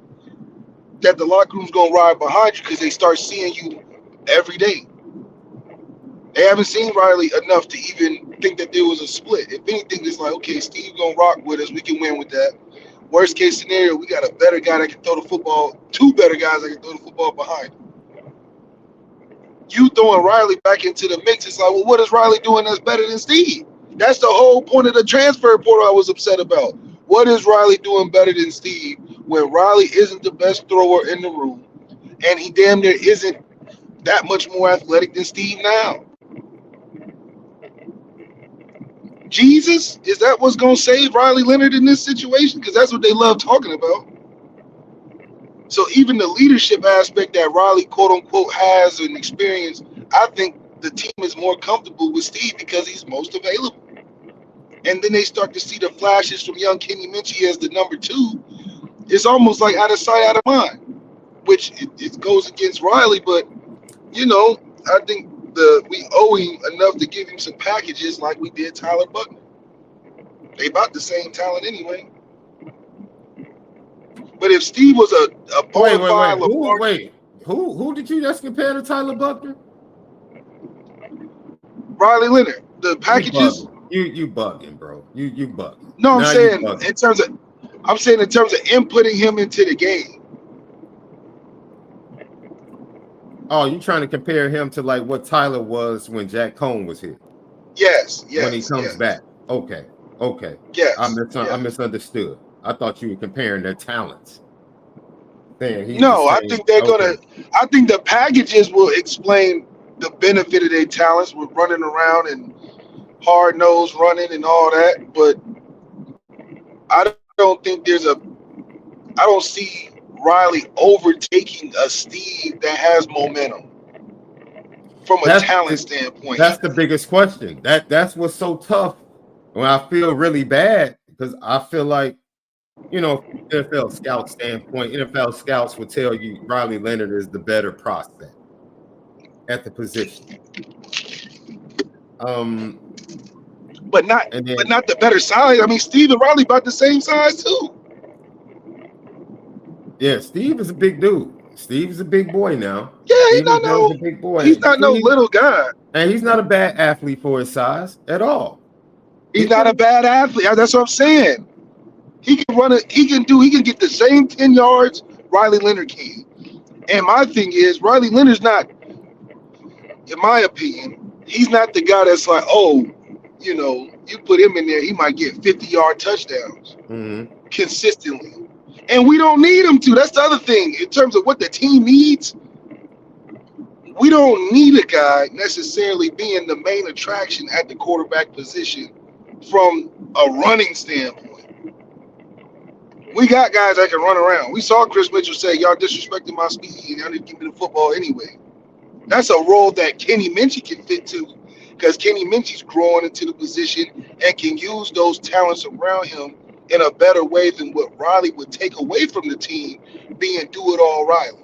that the locker room's going to ride behind you because they start seeing you every day. They haven't seen Riley enough to even think that there was a split. If anything, it's like, okay, Steve gonna rock with us. We can win with that. Worst case scenario, we got a better guy that can throw the football, two better guys that can throw the football behind him. You throwing Riley back into the mix, it's like, well, what is Riley doing that's better than Steve? That's the whole point of the transfer portal I was upset about. What is Riley doing better than Steve when Riley isn't the best thrower in the room and he damn near isn't that much more athletic than Steve now? Jesus, is that what's going to save Riley Leonard in this situation? Because that's what they love talking about. So even the leadership aspect that Riley, quote unquote, has and experience, I think the team is more comfortable with Steve because he's most available. And then they start to see the flashes from young Kenny Minchie as the number 2. It's almost like out of sight, out of mind, which it goes against Riley. But, you know, I think we owe him enough to give him some packages like we did Tyler Buckner. They about the same talent anyway. But if Steve was a bona fide who did you just compare to Tyler Buckner? Riley Leonard, the packages. You bugging, bro. You bugging. No, I'm saying in terms of inputting him into the game. Oh, you trying to compare him to like what Tyler was when Jack Cohn was here? Yes. When he comes back. Okay. Yes. I misunderstood. I thought you were comparing their talents. No, I think they're gonna. I think the packages will explain the benefit of their talents with running around and hard nose running and all that. But I don't think I don't see Riley overtaking a Steve that has momentum from a talent standpoint. That's the biggest question. That's what's so tough. When I feel really bad because I feel like, you know, NFL scout standpoint, NFL scouts would tell you Riley Leonard is the better prospect at the position. But not the better size. I mean, Steve and Riley about the same size too. Yeah, Steve is a big dude. Steve is a big boy now. Yeah, he's not no big boy. He's not no little guy. And he's not a bad athlete for his size at all. He's not a bad athlete. That's what I'm saying. He can run it. He can get the same 10 yards Riley Leonard can. And my thing is, Riley Leonard's not, in my opinion, he's not the guy that's like, oh, you know, you put him in there, he might get 50-yard touchdowns consistently. And we don't need him to. That's the other thing. In terms of what the team needs, we don't need a guy necessarily being the main attraction at the quarterback position from a running standpoint. We got guys that can run around. We saw Chris Mitchell say, y'all disrespecting my speed and y'all need to give me the football anyway. That's a role that Kenny Minchie can fit to because Kenny Minchie's growing into the position and can use those talents around him in a better way than what Riley would take away from the team being do-it-all Riley.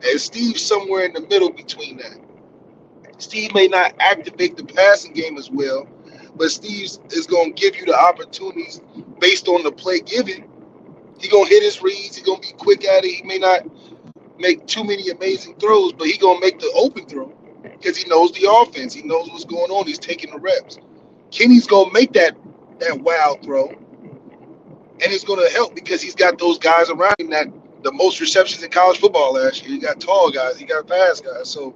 And Steve's somewhere in the middle between that. Steve may not activate the passing game as well, but Steve is going to give you the opportunities based on the play given. He's going to hit his reads. He's going to be quick at it. He may not make too many amazing throws, but he's going to make the open throw because he knows the offense. He knows what's going on. He's taking the reps. Kenny's going to make that wow throw, and it's going to help because he's got those guys around him that the most receptions in college football last year. He got tall guys. He got fast guys. So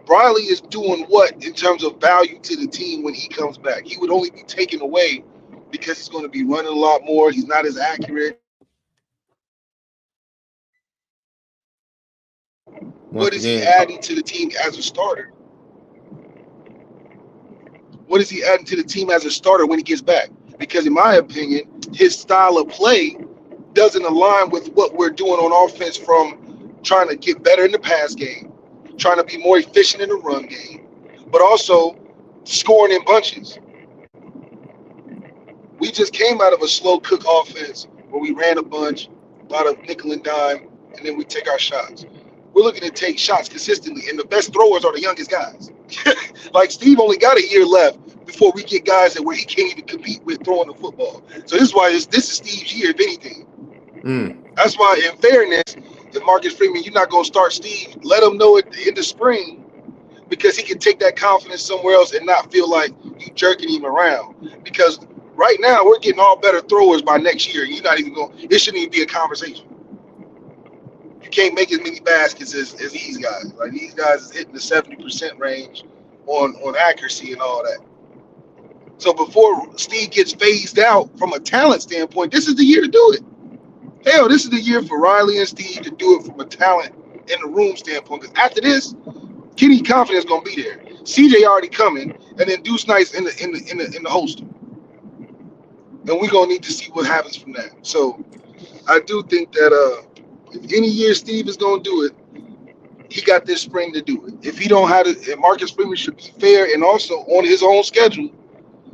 Riley is doing what in terms of value to the team when he comes back? He would only be taken away because he's going to be running a lot more. He's not as accurate. What is he adding to the team as a starter? What is he adding to the team as a starter when he gets back? Because in my opinion, his style of play doesn't align with what we're doing on offense from trying to get better in the pass game, trying to be more efficient in the run game, but also scoring in bunches. We just came out of a slow cook offense where we ran a bunch, a lot of nickel and dime, and then we take our shots. We're looking to take shots consistently, and the best throwers are the youngest guys. Like Steve only got a year left before we get guys that where he can't even compete with throwing the football. So this is why this is Steve's year, if anything. That's why, in fairness, if Marcus Freeman, you're not going to start Steve, let him know at the end of spring because he can take that confidence somewhere else and not feel like you jerking him around. Because right now we're getting all better throwers by next year. You're not even going. It shouldn't even be a conversation. You can't make as many baskets as these guys. Like these guys is hitting the 70% range on accuracy and all that. So before Steve gets phased out from a talent standpoint, this is the year to do it. Hell, this is the year for Riley and Steve to do it from a talent in the room standpoint. Because after this, Kenny confidence gonna be there. CJ already coming, and then Deuce Nice in the holster. And we're gonna need to see what happens from that. So I do think that if any year Steve is gonna do it, he got this spring to do it. If he don't have it, Marcus Freeman should be fair and also on his own schedule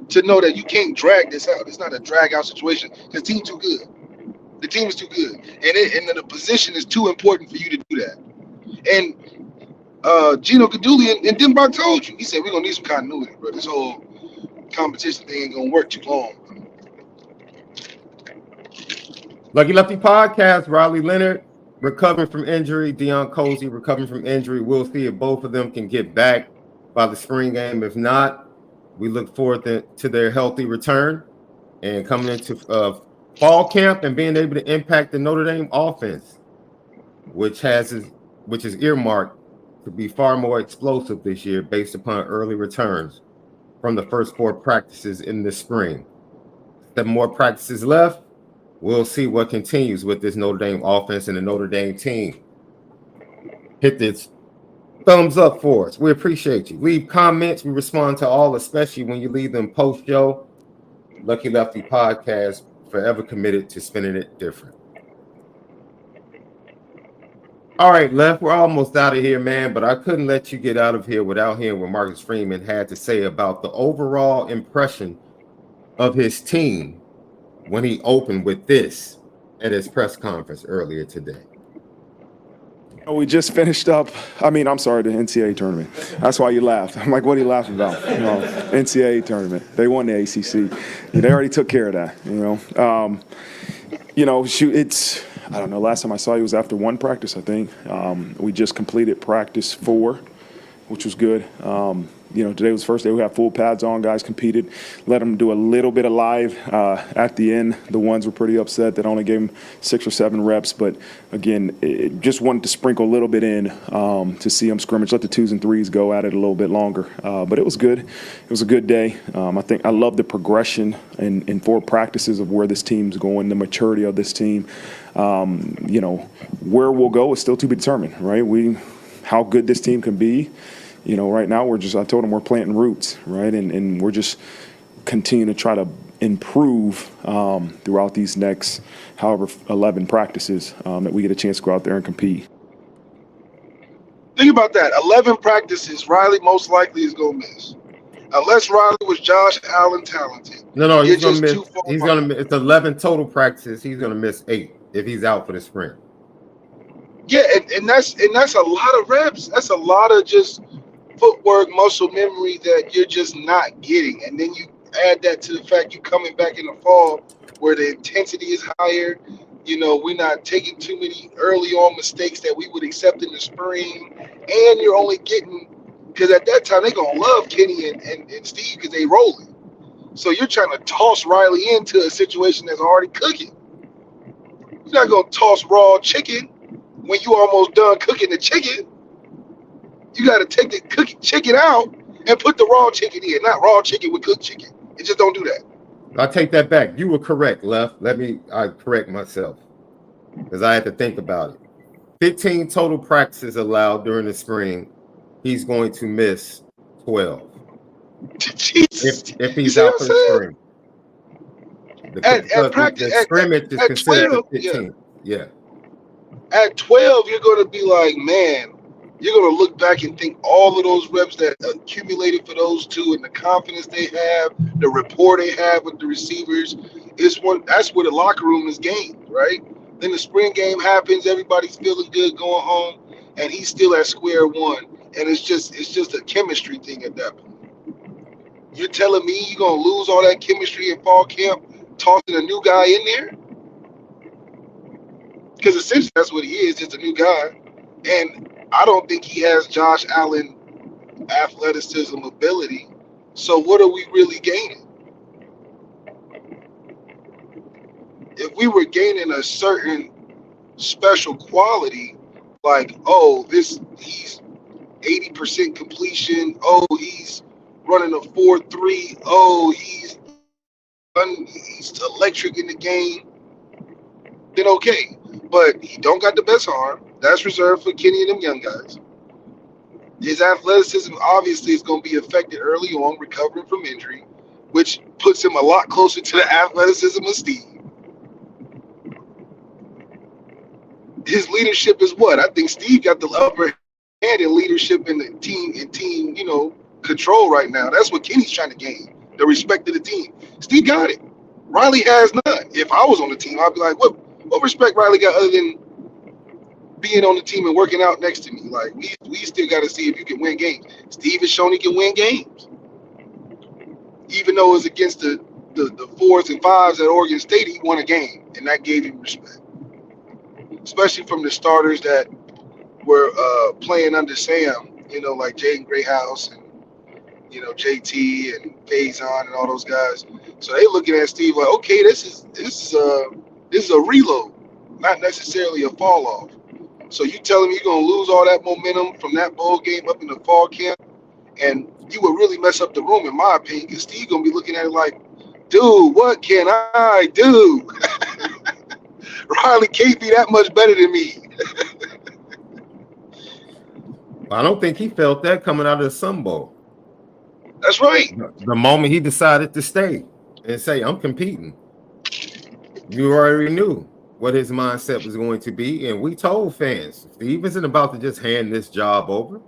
to know that you can't drag this out. It's not a drag out situation. The team's too good. The team is too good, and the position is too important for you to do that. And Gino Gaduli and Denbach told you. He said we're gonna need some continuity, bro. This whole competition thing ain't gonna work too long. Lucky Lefty podcast. Riley Leonard recovering from injury. Deion Cozy recovering from injury. We'll see if both of them can get back by the spring game. If not, we look forward to their healthy return and coming into fall camp and being able to impact the Notre Dame offense, which is earmarked to be far more explosive this year based upon early returns from the first 4 practices in the spring. 7 more practices left. We'll see what continues with this Notre Dame offense and the Notre Dame team. Hit this thumbs up for us. We appreciate you. Leave comments. We respond to all, especially when you leave them post-show. Lucky Lefty podcast, forever committed to spinning it different. All right, Left, we're almost out of here, man, but I couldn't let you get out of here without hearing what Marcus Freeman had to say about the overall impression of his team when he opened with this at his press conference earlier today. We just finished up, the NCAA tournament. That's why you laughed. I'm like, what are you laughing about? NCAA tournament. They won the ACC. They already took care of that, it's, I don't know, last time I saw you was after 1 practice, I think. We just completed practice 4, which was good. Today was the first day we had full pads on. Guys competed. Let them do a little bit of live at the end. The ones were pretty upset that only gave them 6 or 7 reps. But, again, just wanted to sprinkle a little bit in to see them scrimmage. Let the 2s and 3s go at it a little bit longer. But it was good. It was a good day. I think I love the progression in 4 practices of where this team's going, the maturity of this team. Where we'll go is still to be determined, right? How good this team can be. Right now I told them we're planting roots, right? And we're just continuing to try to improve throughout these next, 11 practices that we get a chance to go out there and compete. Think about that. 11 practices, Riley most likely is going to miss. Unless Riley was Josh Allen talented. No, he's going to miss. He's going to miss. It's 11 total practices. He's going to miss 8 if he's out for the sprint. Yeah, and that's a lot of reps. That's a lot of just footwork, muscle memory that you're just not getting. And then you add that to the fact you're coming back in the fall where the intensity is higher. We're not taking too many early on mistakes that we would accept in the spring. And you're only getting, because at that time they're going to love Kenny and Steve because they rolling. So you're trying to toss Riley into a situation that's already cooking. You're not going to toss raw chicken when you almost done cooking the chicken. You got to take the cooked chicken out and put the raw chicken in, not raw chicken with cooked chicken. You just don't do that. I take that back. You were correct, Left. I correct myself because I had to think about it. 15 total practices allowed during the spring. He's going to miss 12. Jesus. If he's out for the spring. At practice, the scrimmage is at considered 12, 15. Yeah. At 12, you're going to be like, man, you're going to look back and think all of those reps that accumulated for those 2 and the confidence they have, the rapport they have with the receivers, that's where the locker room is gained, right? Then the spring game happens, everybody's feeling good going home, and he's still at square one. And it's just a chemistry thing at that point. You're telling me you're going to lose all that chemistry in fall camp, tossing a new guy in there? Because essentially that's what he is, just a new guy. And I don't think he has Josh Allen athleticism, ability. So what are we really gaining? If we were gaining a certain special quality, like, oh, he's 80% completion, oh, he's running a 4.3, oh, he's electric in the game, then okay. But he don't got the best arm. That's reserved for Kenny and them young guys. His athleticism obviously is going to be affected early on, recovering from injury, which puts him a lot closer to the athleticism of Steve. His leadership is what? I think Steve got the upper hand in leadership in the team, control right now. That's what Kenny's trying to gain, the respect of the team. Steve got it. Riley has none. If I was on the team, I'd be like, what respect Riley got other than being on the team and working out next to me? Like, we still got to see if you can win games. Steve has shown he can win games. Even though it was against the 4s and 5s at Oregon State, he won a game, and that gave him respect. Especially from the starters that were playing under Sam, like Jaden Grayhouse and, JT and Faison and all those guys. So they looking at Steve like, okay, this is a reload, not necessarily a fall off. So you tell him you're gonna lose all that momentum from that bowl game up in the fall camp, and you would really mess up the room, in my opinion, because Steve gonna be looking at it like, dude, what can I do? Riley can't be that much better than me. I don't think he felt that coming out of the Sun Bowl. That's right. The moment he decided to stay and say, I'm competing, you already knew what his mindset was going to be. And we told fans, Steve isn't about to just hand this job over.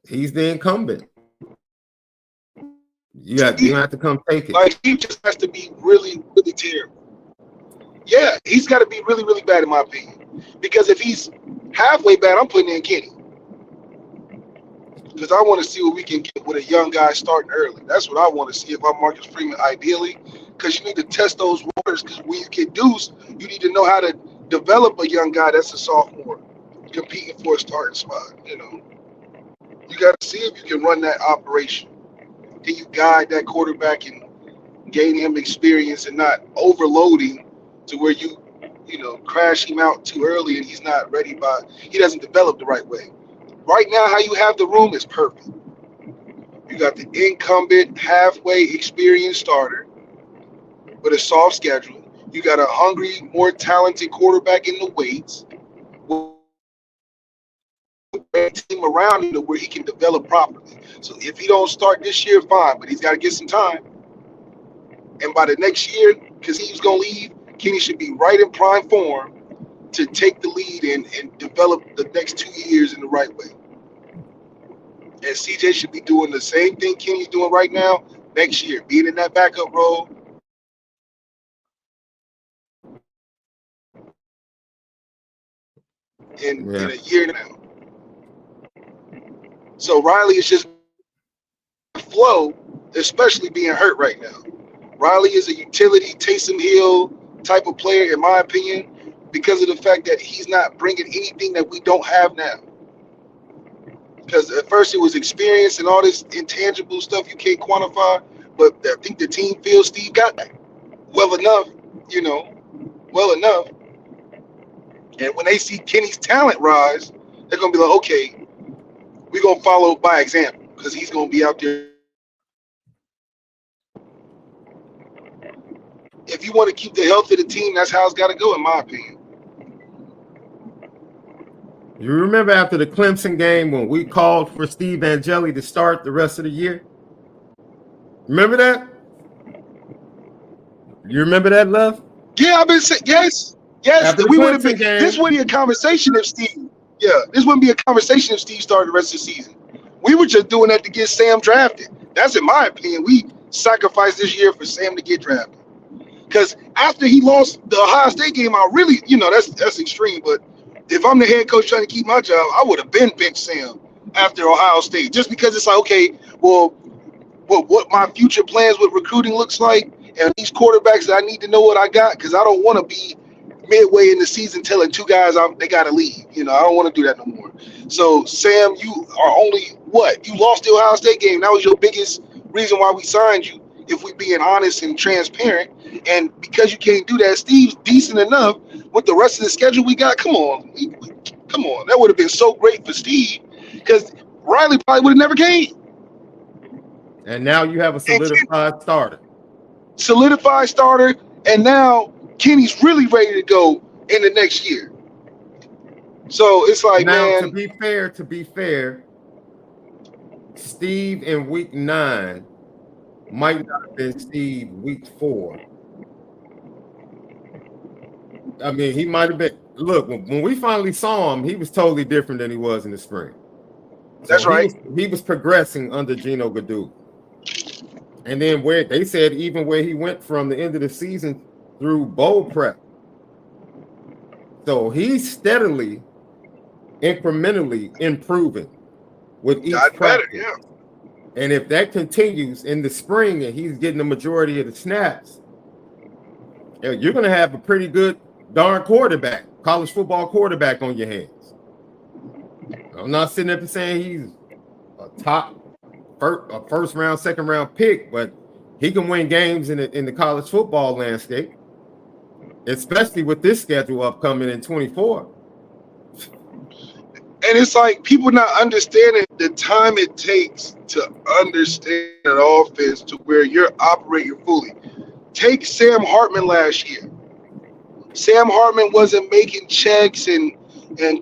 He's the incumbent. You have to come take it. Like, he just has to be really, really terrible. Yeah, he's got to be really, really bad, in my opinion. Because if he's halfway bad, I'm putting in Kenny. Because I want to see what we can get with a young guy starting early. That's what I want to see if I'm Marcus Freeman, ideally. Because you need to test those waters. Because when you get Deuce, you need to know how to develop a young guy that's a sophomore competing for a starting spot. You got to see if you can run that operation. Can you guide that quarterback and gain him experience and not overloading to where you crash him out too early and he's not ready he doesn't develop the right way. Right now, how you have the room is perfect. You got the incumbent, halfway experienced starter with a soft schedule. You got a hungry, more talented quarterback in the weights. A team around him where he can develop properly. So if he don't start this year, fine, but he's got to get some time. And by the next year, because he's going to leave, Kenny should be right in prime form to take the lead and develop the next 2 years in the right way. And CJ should be doing the same thing Kenny's doing right now next year, being in that backup role. In a year now. So Riley is just flow, especially being hurt right now. Riley is a utility Taysom Hill type of player, in my opinion, because of the fact that he's not bringing anything that we don't have now. Because at first it was experience and all this intangible stuff you can't quantify, but I think the team feels Steve got that well enough. And when they see Kenny's talent rise, they're going to be like, okay, we're going to follow by example because he's going to be out there. If you want to keep the health of the team, that's how it's got to go, in my opinion. You remember after the Clemson game when we called for Steve Angeli to start the rest of the year? Remember that? You remember that, Love? Yeah, I've been saying, yes. We would have been. This wouldn't be a conversation if Steve. Yeah, this wouldn't be a conversation if Steve started the rest of the season. We were just doing that to get Sam drafted. That's in my opinion. We sacrificed this year for Sam to get drafted. Because after he lost the Ohio State game, I really, that's extreme. But if I'm the head coach trying to keep my job, I would have been benched Sam after Ohio State. Just because it's like, okay, well, what my future plans with recruiting looks like, and these quarterbacks that I need to know what I got, because I don't want to be, midway in the season telling two guys they got to leave. I don't want to do that no more. So, Sam, you are only what? You lost the Ohio State game. That was your biggest reason why we signed you, if we being honest and transparent. And because you can't do that, Steve's decent enough with the rest of the schedule we got. Come on. Come on. That would have been so great for Steve because Riley probably would have never came. And now you have a solidified starter. Solidified starter, and now Kenny's really ready to go in the next year. So it's like, now, man. To be fair, Steve in week 9 might not have been Steve week 4. I mean, he might have been. Look, when we finally saw him, he was totally different than he was in the spring. So That's right. He was progressing under Gino Gaddu. And then where they said even where he went from the end of the season through bowl prep. So he's steadily, incrementally improving with each practice. Better, yeah. And if that continues in the spring and he's getting the majority of the snaps, you're going to have a pretty good darn quarterback, college football quarterback on your hands. I'm not sitting up and saying he's a first round, second round pick, but he can win games in the college football landscape, especially with this schedule upcoming in 24. And it's like people not understanding the time it takes to understand an offense to where you're operating fully. Take Sam Hartman last year. Sam Hartman wasn't making checks and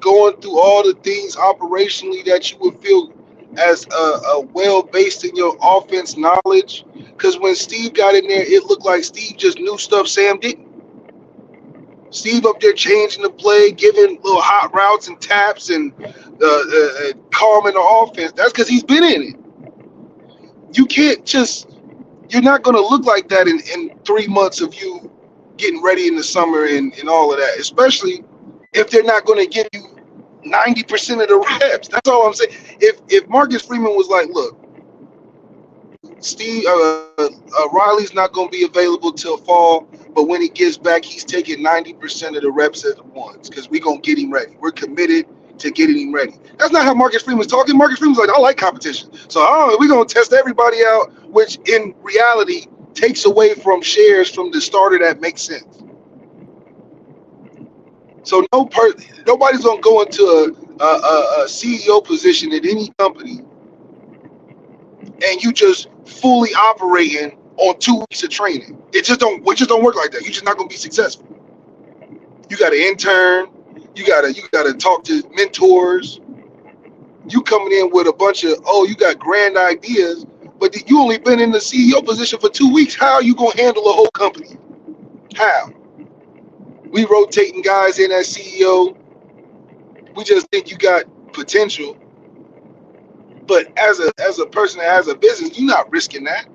going through all the things operationally that you would feel as a well-based in your offense knowledge. Because when Steve got in there, it looked like Steve just knew stuff Sam didn't. Steve up there changing the play, giving little hot routes and taps and calming the offense. That's because he's been in it. You can't just – you're not going to look like that in 3 months of you getting ready in the summer and all of that, especially if they're not going to give you 90% of the reps. That's all I'm saying. If Marcus Freeman was like, look, Steve Riley's not going to be available till fall, but when he gets back, he's taking 90% of the reps at once because we're going to get him ready. We're committed to getting him ready. That's not how Marcus Freeman's talking. Marcus Freeman's like, I like competition. So we're going to test everybody out, which in reality takes away from shares from the starter that makes sense. So nobody's going to go into a CEO position at any company and you just fully operating on 2 weeks of training. It just don't work like that. You're just not going to be successful. You got to intern. You got to talk to mentors. You coming in with a bunch of, you got grand ideas, but you only been in the CEO position for 2 weeks. How are you going to handle a whole company? How? We rotating guys in as CEO. We just think you got potential. But as a person that has a business, you're not risking that.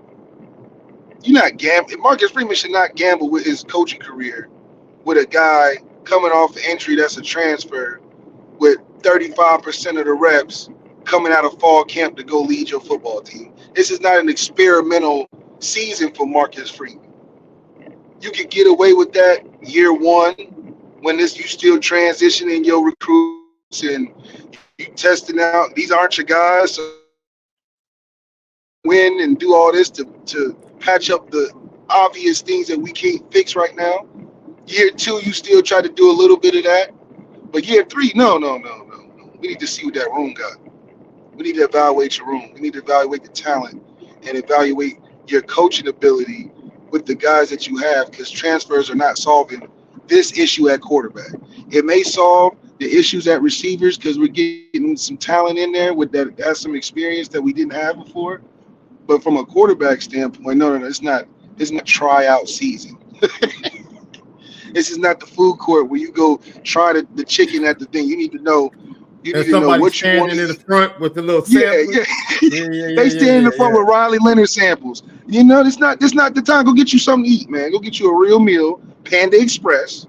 You're not gambling. Marcus Freeman should not gamble with his coaching career with a guy coming off entry that's a transfer with 35% of the reps coming out of fall camp to go lead your football team. This is not an experimental season for Marcus Freeman. You can get away with that year one when you still transitioning your recruits and you testing out. These aren't your guys. So win and do all this to patch up the obvious things that we can't fix right now. Year two, you still try to do a little bit of that. But year three, no. We need to see what that room got. We need to evaluate your room. We need to evaluate the talent and evaluate your coaching ability with the guys that you have, because transfers are not solving this issue at quarterback. It may solve the issues at receivers because we're getting some talent in there with that has some experience that we didn't have before. But from a quarterback standpoint, no, it's not tryout season. This is not the food court where you go try the chicken at the thing. You need to know. You need to know what you want. Standing in the front with the little samples. Yeah. They stand in the front with Riley Leonard samples. You know, it's not the time. Go get you something to eat, man. Go get you a real meal, Panda Express.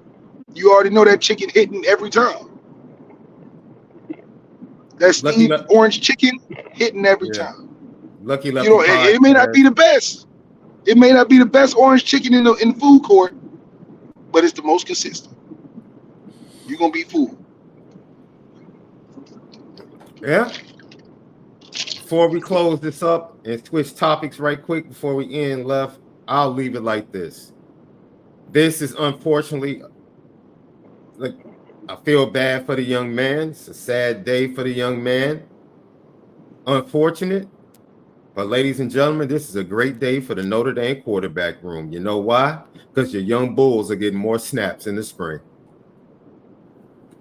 You already know that chicken hitting every time. That Steve orange chicken hitting every time. Lucky you know, it may not be the best. It may not be the best orange chicken in the food court, but it's the most consistent. You're gonna be fooled. Yeah. Before we close this up and switch topics right quick before we end, Left, I'll leave it like this. This is unfortunately, like, I feel bad for the young man. It's a sad day for the young man. Unfortunate. But ladies and gentlemen, this is a great day for the Notre Dame quarterback room. You know why? Because your young bulls are getting more snaps in the spring.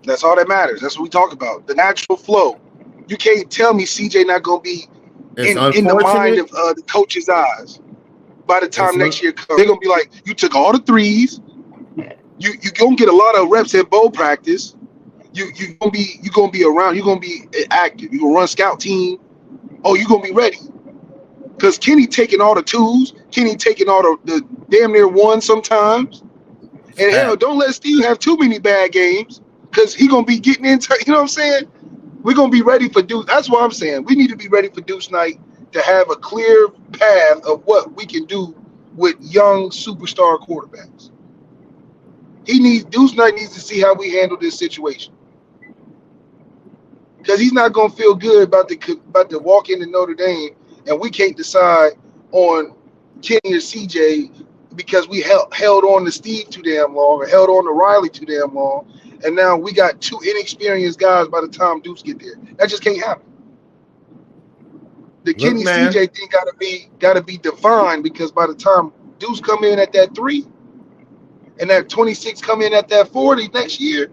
That's all that matters. That's what we talk about. The natural flow. You can't tell me CJ not gonna be in the mind of the coach's eyes. By the time next year comes, they're gonna be like, you took all the threes. You gonna get a lot of reps at bowl practice. You gonna be around. You're gonna be active. You gonna run scout team. Oh, you gonna be ready. Because Kenny taking all the twos. Kenny taking all the damn near one sometimes. And hell, don't let Steve have too many bad games. Because he gonna be getting into. You know what I'm saying? We're gonna be ready for Deuce. That's what I'm saying. We need to be ready for Deuce night to have a clear path of what we can do with young superstar quarterbacks. Deuce night needs to see how we handle this situation. Because he's not gonna feel good about the walk into Notre Dame and we can't decide on Kenny or CJ because we held on to Steve too damn long or held on to Riley too damn long. And now we got two inexperienced guys by the time Deuce get there. That just can't happen. The Kenny CJ thing gotta be defined because by the time Deuce come in at that 3 and that 26 come in at that 40 next year,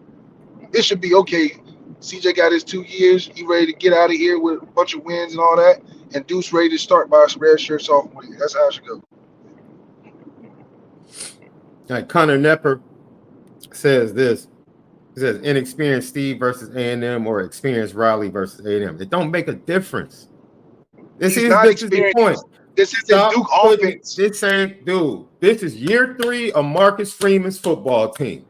it should be okay. CJ got his 2 years. He ready to get out of here with a bunch of wins and all that. And Deuce ready to start by a red shirt sophomore year. That's how it should go. All right, Connor Nepper says this. He says inexperienced Steve versus A&M or experienced Riley versus A&M. It don't make a difference. This is the point. This is the Duke offense. This ain't dude. This is year 3 of Marcus Freeman's football team.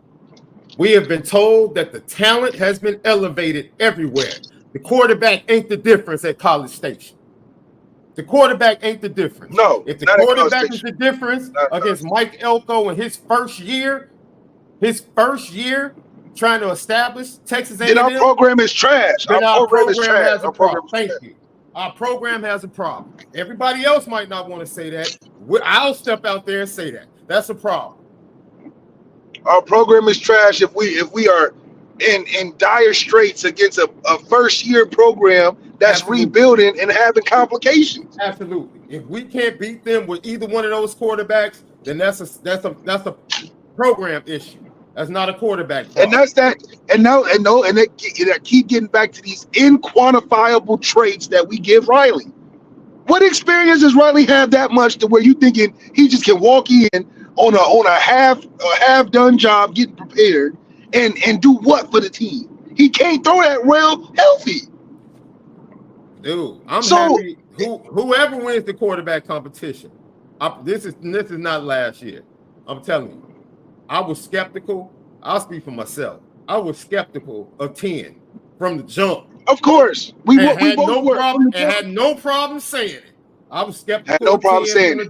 We have been told that the talent has been elevated everywhere. The quarterback ain't the difference at College Station. The quarterback ain't the difference. No, if the quarterback is the difference against Mike Elko in his first year trying to establish Texas A&M, then our program is trash. Our program has a problem. Thank you. Our program has a problem. Everybody else might not want to say that. I'll step out there and say that. That's a problem. Our program is trash if we are in dire straits against a first-year program that's rebuilding and having complications. Absolutely. If we can't beat them with either one of those quarterbacks, then that's a program issue. That's not a quarterback problem. And that's that. And they keep getting back to these inquantifiable traits that we give Riley. What experience does Riley have that much to where you thinking he just can walk in on a half done job getting prepared and do what for the team? He can't throw that well healthy. Dude, I'm happy. Whoever wins the quarterback competition, this is not last year. I'm telling you. I was skeptical. I'll speak for myself. I was skeptical of 10 from the jump. Of course. We had no problem saying it. I was skeptical. Had no problem saying it.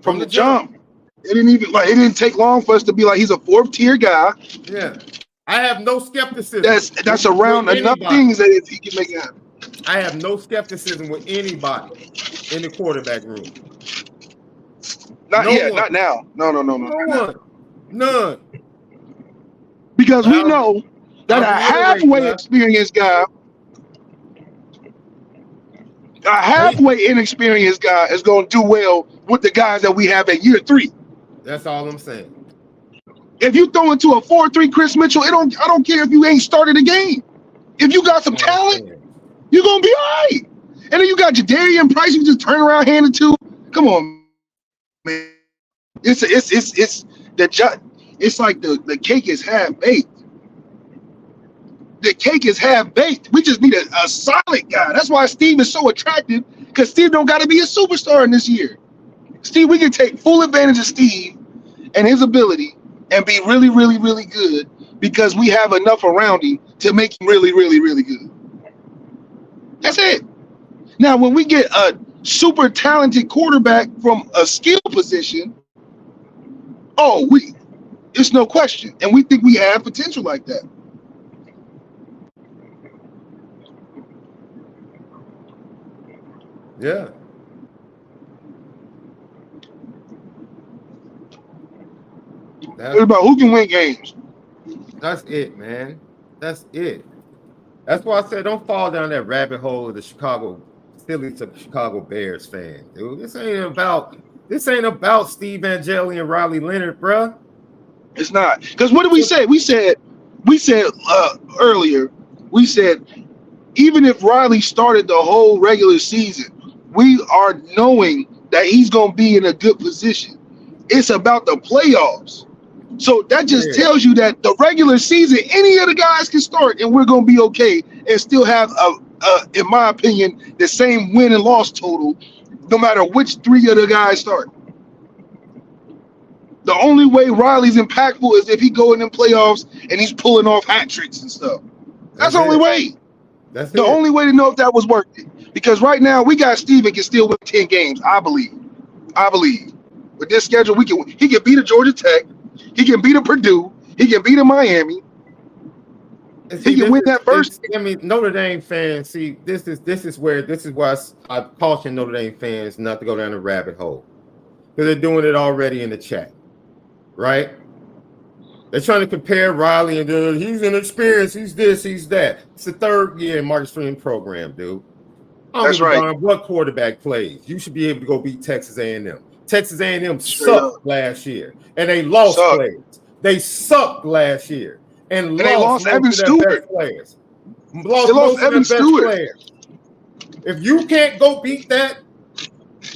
From the jump. It didn't take long for us to be like he's a 4th-tier guy. Yeah. I have no skepticism. That's around enough things that if he can make it happen. I have no skepticism with anybody in the quarterback room. Not now. No. None. Because we know that a halfway experienced guy, a halfway inexperienced guy is going to do well with the guys that we have at year 3. That's all I'm saying. If you throw into a 4-3 Chris Mitchell, I don't care if you ain't started a game. If you got some talent, you're going to be all right. And then you got Jadarian Price, you just turn around, hand it to. Come on, man. It's like the cake is half baked. The cake is half baked. We just need a solid guy. That's why Steve is so attractive, because Steve don't got to be a superstar in this year. Steve, we can take full advantage of Steve and his ability and be really, really, really good because we have enough around him to make him really, really, really good. That's it. Now, when we get a super talented quarterback from a skill position, It's no question. And we think we have potential like that. Yeah. It's about who can win games. That's it, man. That's it. That's why I said don't fall down that rabbit hole of the silly to Chicago Bears fan, dude. This ain't about Steve Angeli and Riley Leonard, bruh. It's not. Because what did we say? We said earlier, we said even if Riley started the whole regular season, we are knowing that he's going to be in a good position. It's about the playoffs. So that just tells you that the regular season, any of the guys can start and we're going to be okay and still have, in my opinion, the same win and loss total, no matter which three of the guys start. The only way Riley's impactful is if he go in them playoffs and he's pulling off hat tricks and stuff. That's the only way. That's the only way to know if that was worth it. Because right now we got Steven can still win 10 games, I believe. With this schedule, he can beat a Georgia Tech, he can beat a Purdue, he can beat a Miami. He can win that first. I mean, Notre Dame fans, see, this is why I caution Notre Dame fans not to go down the rabbit hole. Because they're doing it already in the chat. Right? They're trying to compare Riley and he's inexperienced, he's this, he's that. It's the third year in Marcus Freeman program, dude. That's right. What quarterback plays? You should be able to go beat Texas A&M. Texas A&M sucked last year, and they lost players. They sucked last year, and they lost Evan Stewart. Players. They lost Evan Stewart. Players. If you can't go beat that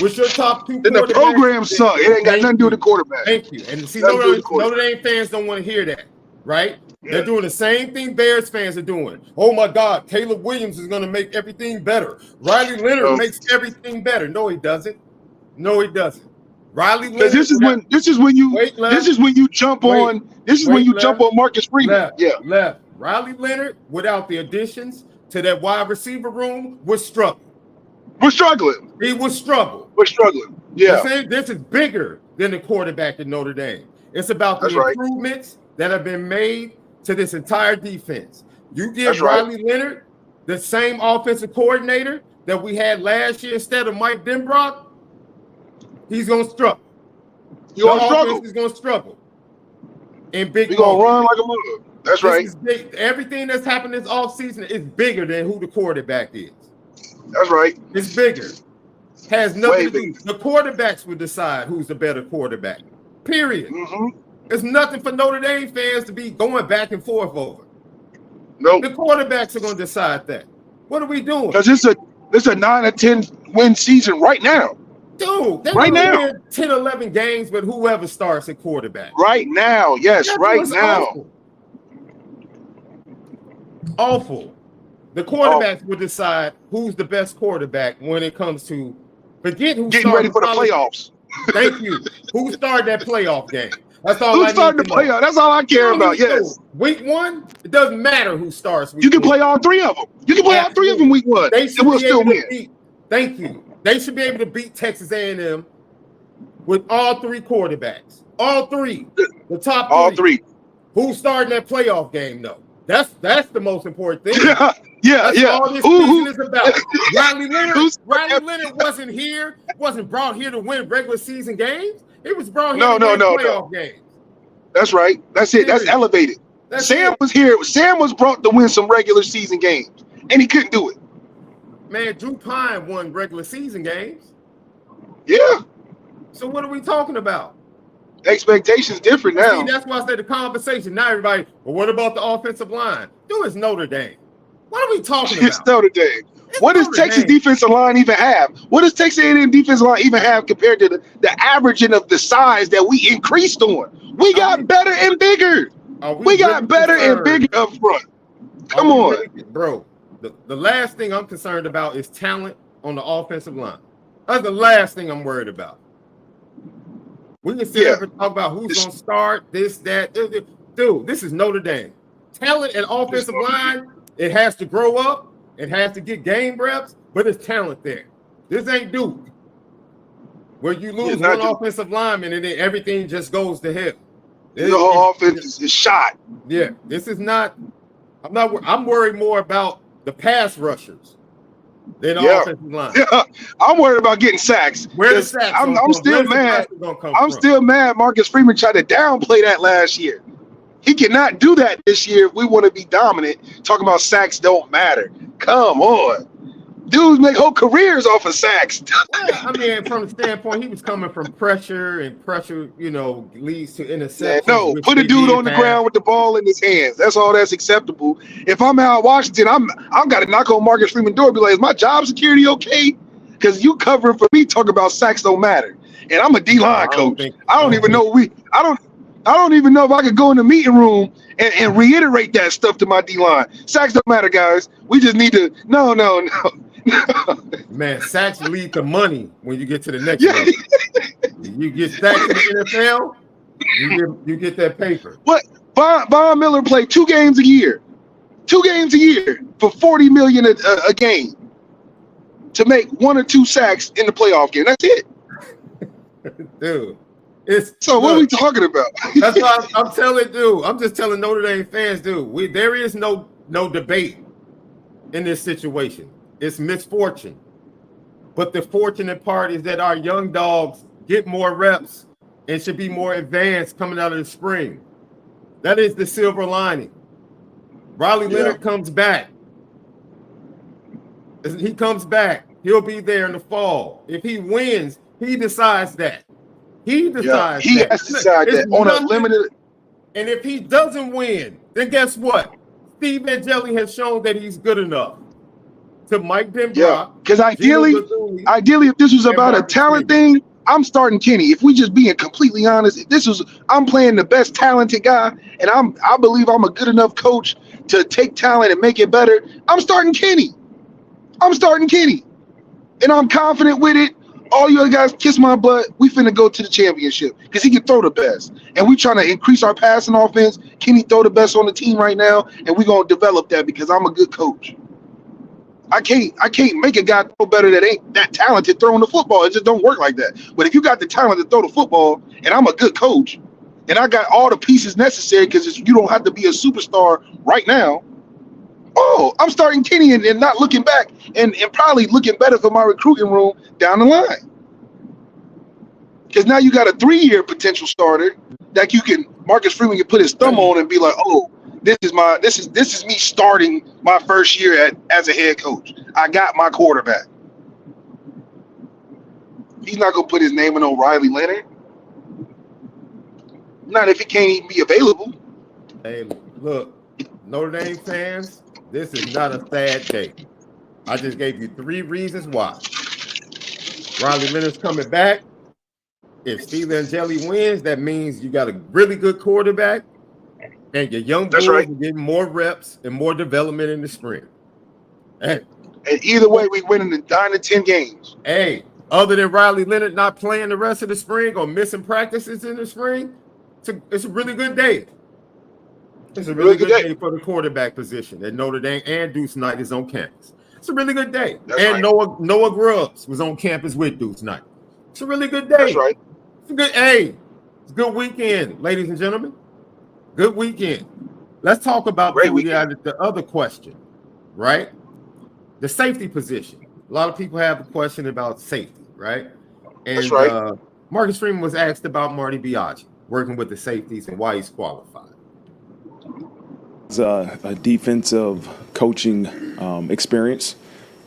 with your top two, then the program sucks. It ain't got nothing to do with the quarterback. Thank you. And see, Notre Dame fans don't want to hear that, right? Yeah. They're doing the same thing Bears fans are doing. Oh my God, Caleb Williams is going to make everything better. Riley Leonard makes everything better. No, he doesn't. No, he doesn't. Riley Leonard. This is when you jump on Marcus Freeman. Left. Riley Leonard, without the additions to that wide receiver room, was struggling. We're struggling. He was struggling. We're struggling. Yeah. This is bigger than the quarterback in Notre Dame. It's about the improvements that have been made to this entire defense. You give Riley Leonard the same offensive coordinator that we had last year instead of Mike Denbrock, he's going to struggle. He's going to struggle. And big. He's going to run like a mother. That's right. Everything that's happened this offseason is bigger than who the quarterback is. That's right. It's bigger. Has nothing to do. The quarterbacks will decide who's the better quarterback. Period. Mm-hmm. It's nothing for Notre Dame fans to be going back and forth over. Nope. The quarterbacks are going to decide that. What are we doing? Because it's a 9 or 10 win season right now. Dude, they're going to win 10, 11 games with whoever starts at quarterback. Right now. Yes, right now. Awful. The quarterbacks will decide who's the best quarterback when it comes to getting ready for the playoffs. Thank you. Who started that playoff game? That's all. Who started the playoff? That's all I care about. Yes. Week 1, it doesn't matter who starts. You can play all 3 of them. You can play all 3 of them week 1. They should be able to beat. Thank you. They should be able to beat Texas A&M with all 3 quarterbacks. All 3. The top 3. All 3. Who's starting that playoff game though? That's the most important thing. That's all this season is about. Riley Leonard wasn't brought here to win regular season games. He was brought here to win playoff games. That's right. That's it. That's elevated. Sam was here. Sam was brought to win some regular season games, and he couldn't do it. Man, Drew Pine won regular season games. Yeah. So what are we talking about? Expectations different now. See, that's why I said the conversation. Now everybody, well, what about the offensive line? Dude, it's Notre Dame. What are we talking about? It's Notre Dame. What does Texas defensive line even have? What does Texas A&M defensive line even have compared to the averaging of the size that we increased on? We got better and bigger. We got better and bigger up front. Come on. Bro, the last thing I'm concerned about is talent on the offensive line. That's the last thing I'm worried about. We can sit here and talk about who's going to start, this, that. Dude, this is Notre Dame. Talent and offensive line, it has to grow up. It has to get game reps, but it's talent there. This ain't Duke, where you lose one offensive lineman and then everything just goes to hell. The whole offense is shot. Yeah, this is not. I'm worried more about the pass rushers than the offensive line. Yeah, I'm worried about getting sacks. Where the sacks? I'm still mad. Still mad. Marcus Freeman tried to downplay that last year. He cannot do that this year if we want to be dominant. Talking about sacks don't matter. Come on. Dudes make whole careers off of sacks. I mean, from the standpoint, he was coming from pressure, and pressure, leads to interceptions. No, put a dude on the ground with the ball in his hands. That's all that's acceptable. If I'm out Washington, I'm got to knock on Marcus Freeman door and be like, is my job security okay? Because you covering for me talking about sacks don't matter. And I'm a D-line coach. I don't even know if I could go in the meeting room and reiterate that stuff to my D-line. Sacks don't matter, guys. We just need to no. Man, sacks lead to money when you get to the next level. You get sacks in the NFL, you get that paper. What? Von Miller played 2 games a year. 2 games a year for $40 million a game to make 1 or 2 sacks in the playoff game. That's it. Dude. What are we talking about? That's why I'm telling, dude. I'm just telling Notre Dame fans, dude. There is no debate in this situation. It's misfortune. But the fortunate part is that our young dogs get more reps and should be more advanced coming out of the spring. That is the silver lining. Riley Leonard comes back. He comes back. He'll be there in the fall. If he wins, he decides that. He decides he has to decide that on a limited. And if he doesn't win, then guess what? Steve Angeli has shown that he's good enough to Mike Denbrock. Yeah, because ideally, if this was about a talent thing, I'm starting Kenny. If we just being completely honest, I'm playing the best talented guy, and I believe I'm a good enough coach to take talent and make it better. I'm starting Kenny. And I'm confident with it. All you other guys kiss my butt. We finna go to the championship because he can throw the best. And we trying to increase our passing offense. Kenny throw the best on the team right now, and we gonna develop that because I'm a good coach. I can't make a guy throw better that ain't that talented throwing the football. It just don't work like that. But if you got the talent to throw the football, and I'm a good coach, and I got all the pieces necessary because you don't have to be a superstar right now. Oh, I'm starting Kenny and not looking back and probably looking better for my recruiting room down the line. Because now you got a 3-year potential starter that Marcus Freeman can put his thumb on and be like, oh, this is me starting my first year as a head coach. I got my quarterback. He's not gonna put his name in O'Reilly Leonard. Not if he can't even be available. Hey, look, Notre Dame fans, this is not a sad day. I just gave you 3 reasons why. Riley Leonard's coming back. If Steve Angeli wins, that means you got a really good quarterback, and your young boys are getting more reps and more development in the spring. And either way, we win in the 9 to 10 games. Hey, other than Riley Leonard not playing the rest of the spring or missing practices in the spring, it's a really good day. It's a really good day for the quarterback position at Notre Dame, and Deuce Knight is on campus. It's a really good day. Noah Grubbs was on campus with Deuce Knight. It's a really good day. That's right. It's a good weekend, ladies and gentlemen. Good weekend. Let's talk about the other question, right? The safety position. A lot of people have a question about safety, right? And that's right. Marcus Freeman was asked about Marty Biaggi working with the safeties and why he's qualified. It's a defensive coaching experience.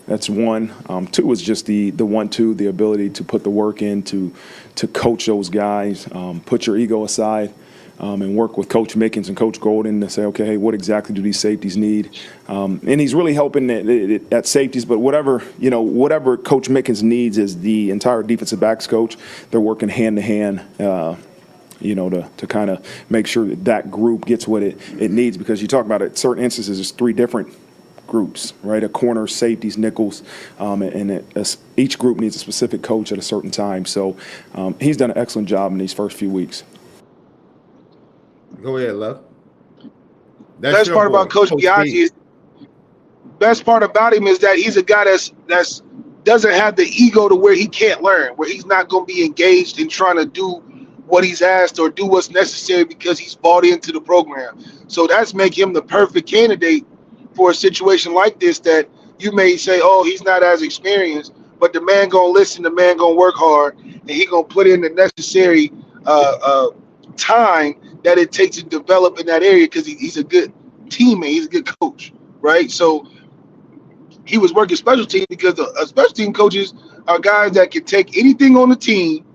That's one. 2 is just the 1-2, the ability to put the work in to coach those guys, put your ego aside, and work with Coach Mickens and Coach Golden to say, okay, hey, what exactly do these safeties need? And he's really helping at safeties, but whatever Coach Mickens needs is the entire defensive backs coach. They're working hand to hand. To kind of make sure that group gets what it needs, because you talk about it, certain instances, there's 3 different groups, right? A corner, safeties, nickels, and each group needs a specific coach at a certain time. So he's done an excellent job in these first few weeks. Go ahead, Love. Best part about Coach Biaggi is that he's a guy that's doesn't have the ego to where he can't learn, where he's not going to be engaged in trying to do what he's asked or do what's necessary because he's bought into the program. So that's make him the perfect candidate for a situation like this, that you may say, oh, he's not as experienced, but the man gonna listen, the man gonna work hard, and he gonna put in the necessary time that it takes to develop in that area because he's a good teammate, he's a good coach, right? So he was working special team because the special team coaches are guys that can take anything on the team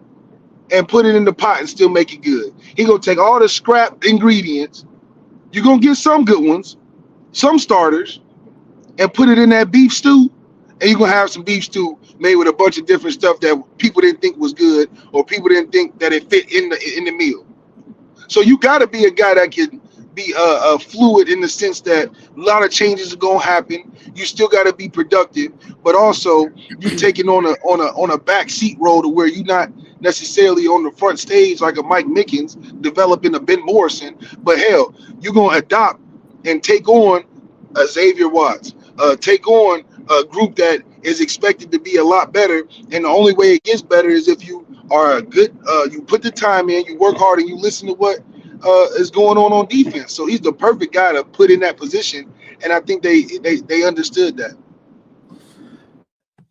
and put it in the pot and still make it good. He gonna take all the scrap ingredients. You're gonna get some good ones, some starters, and put it in that beef stew, and you're gonna have some beef stew made with a bunch of different stuff that people didn't think was good or people didn't think that it fit in the meal. So you got to be a guy that can be fluid in the sense that a lot of changes are gonna happen. You still got to be productive, but also you're taking on a back seat role to where you're not necessarily on the front stage like a Mike Mickens developing a Ben Morrison. But hell, you're gonna adopt and take on a Xavier Watts, take on a group that is expected to be a lot better. And the only way it gets better is if you are a good, you put the time in, you work hard, and you listen to what is going on defense. So he's the perfect guy to put in that position, and I think they understood that.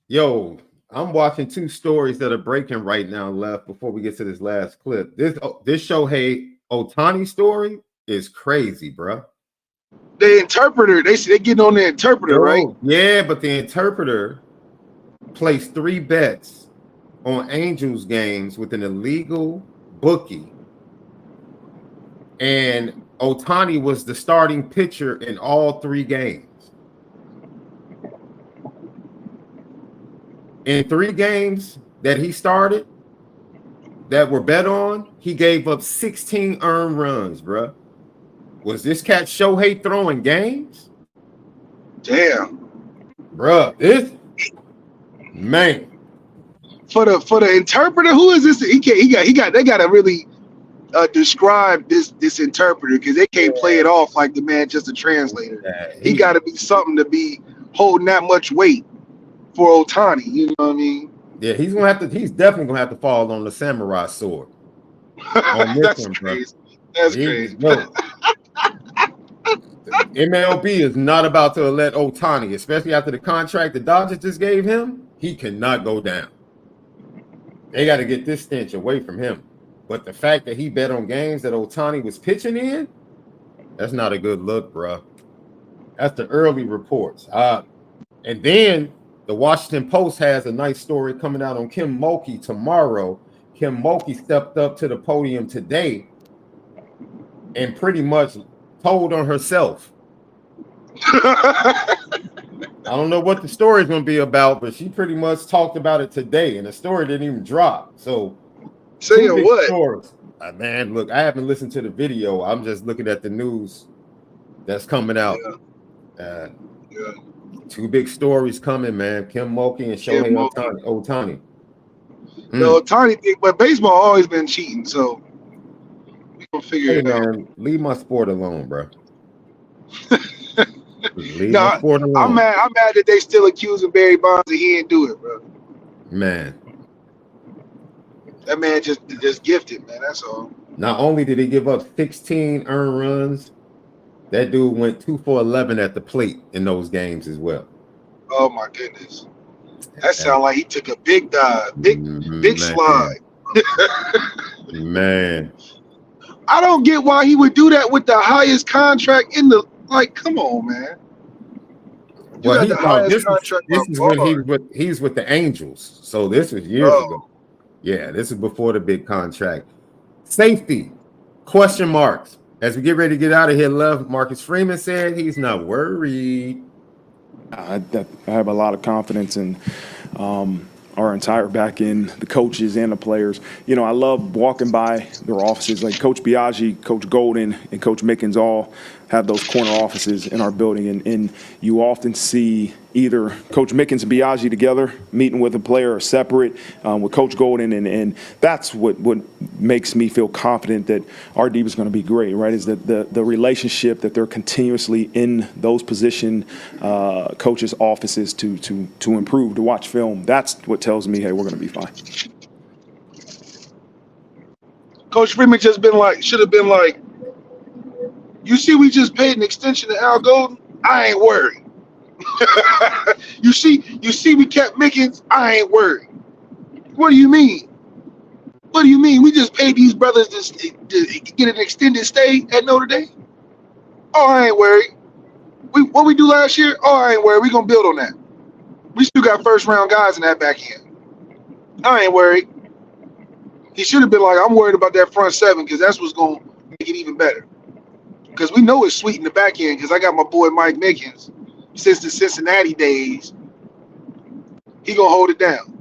Yo, I'm watching two stories that are breaking right now, Left, before we get to this last clip. This Shohei Ohtani story is crazy, bro. The interpreter, they getting on the interpreter, right? Yeah, but the interpreter placed 3 bets on Angels games with an illegal bookie. And Ohtani was the starting pitcher in all 3 games. In 3 games that he started that were bet on, he gave up 16 earned runs, bro. Was this cat Shohei throwing games? Damn, Bro, this man. For the interpreter, who is this? They gotta really describe this interpreter, because they can't play it off like the man just a translator. Yeah, he got to be something to be holding that much weight for Ohtani. You know what I mean? Yeah, he's definitely gonna have to fall on the samurai sword. On this That's one, crazy. That's crazy. No. MLB is not about to let Ohtani, especially after the contract the Dodgers just gave him. He cannot go down. They got to get this stench away from him. But the fact that he bet on games that Ohtani was pitching in, that's not a good look, bro. That's the early reports. And then the Washington Post has a nice story coming out on Kim Mulkey tomorrow. Kim Mulkey stepped up to the podium today and pretty much told on herself. I don't know what the story is going to be about, but she pretty much talked about it today, and the story didn't even drop. So, saying what? Stories. Man, look, I haven't listened to the video. I'm just looking at the news that's coming out. Yeah. 2 big stories coming, man. Kim Mulkey and Shohei Ohtani. No, Ohtani thing, but baseball always been cheating, so we gonna figure it out. Leave my sport alone, bro. My sport alone. I'm mad that they still accusing Barry Bonds and he didn't do it, bro. Man. That man just gifted, man. That's all. Not only did he give up 16 earned runs, that dude went 2 for 11 at the plate in those games as well. Oh my goodness. That sounds like he took a big dive, big slide. Man. I don't get why he would do that with the highest contract in the, like, come on, man. Well, this is when he's with the Angels. So this was years ago. Yeah, this is before the big contract. Safety, question marks. As we get ready to get out of here, Love, Marcus Freeman said he's not worried. I have a lot of confidence in our entire back end, the coaches and the players. You know, I love walking by their offices. Like Coach Biaggi, Coach Golden, and Coach Mickens all have those corner offices in our building. And you often see either Coach Mickens and Biaggi together meeting with a player or separate with Coach Golden. And that's what makes me feel confident that our deep is going to be great, right, is that the relationship that they're continuously in those position coaches' offices to improve, to watch film. That's what tells me, hey, we're going to be fine. Coach Freeman should have been like, you see, we just paid an extension to Al Golden. I ain't worried. you see, we kept Mickens. I ain't worried. What do you mean? What do you mean? We just paid these brothers to get an extended stay at Notre Dame. Oh, I ain't worried. What we do last year? Oh, I ain't worried. We gonna build on that. We still got first round guys in that back end. I ain't worried. He should have been like, I'm worried about that front seven because that's what's gonna make it even better. Because we know it's sweet in the back end. Because I got my boy Mike Mickens since the Cincinnati days. He gonna hold it down.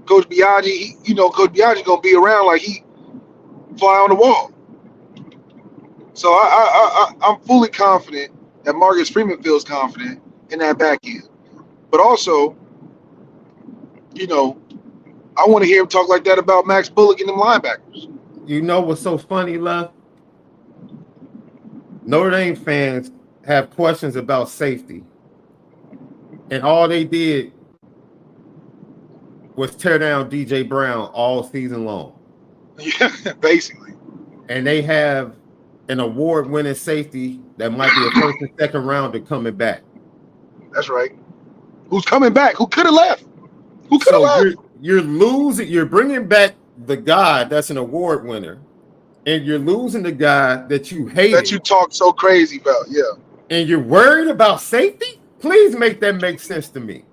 Coach Biaggi, Coach Biaggi gonna be around like he fly on the wall. So I'm fully confident that Marcus Freeman feels confident in that back end. But also, I want to hear him talk like that about Max Bullock and them linebackers. You know what's so funny, Left? Notre Dame fans have questions about safety. And all they did was tear down DJ Brown all season long. Yeah, basically. And they have an award-winning safety that might be a first and second rounder coming back. That's right. Who's coming back? Who could have left? Who could have left? You're losing. You're bringing back the guy that's an award winner, and you're losing the guy that you hated. That you talk so crazy about, yeah. And you're worried about safety? Please make that make sense to me.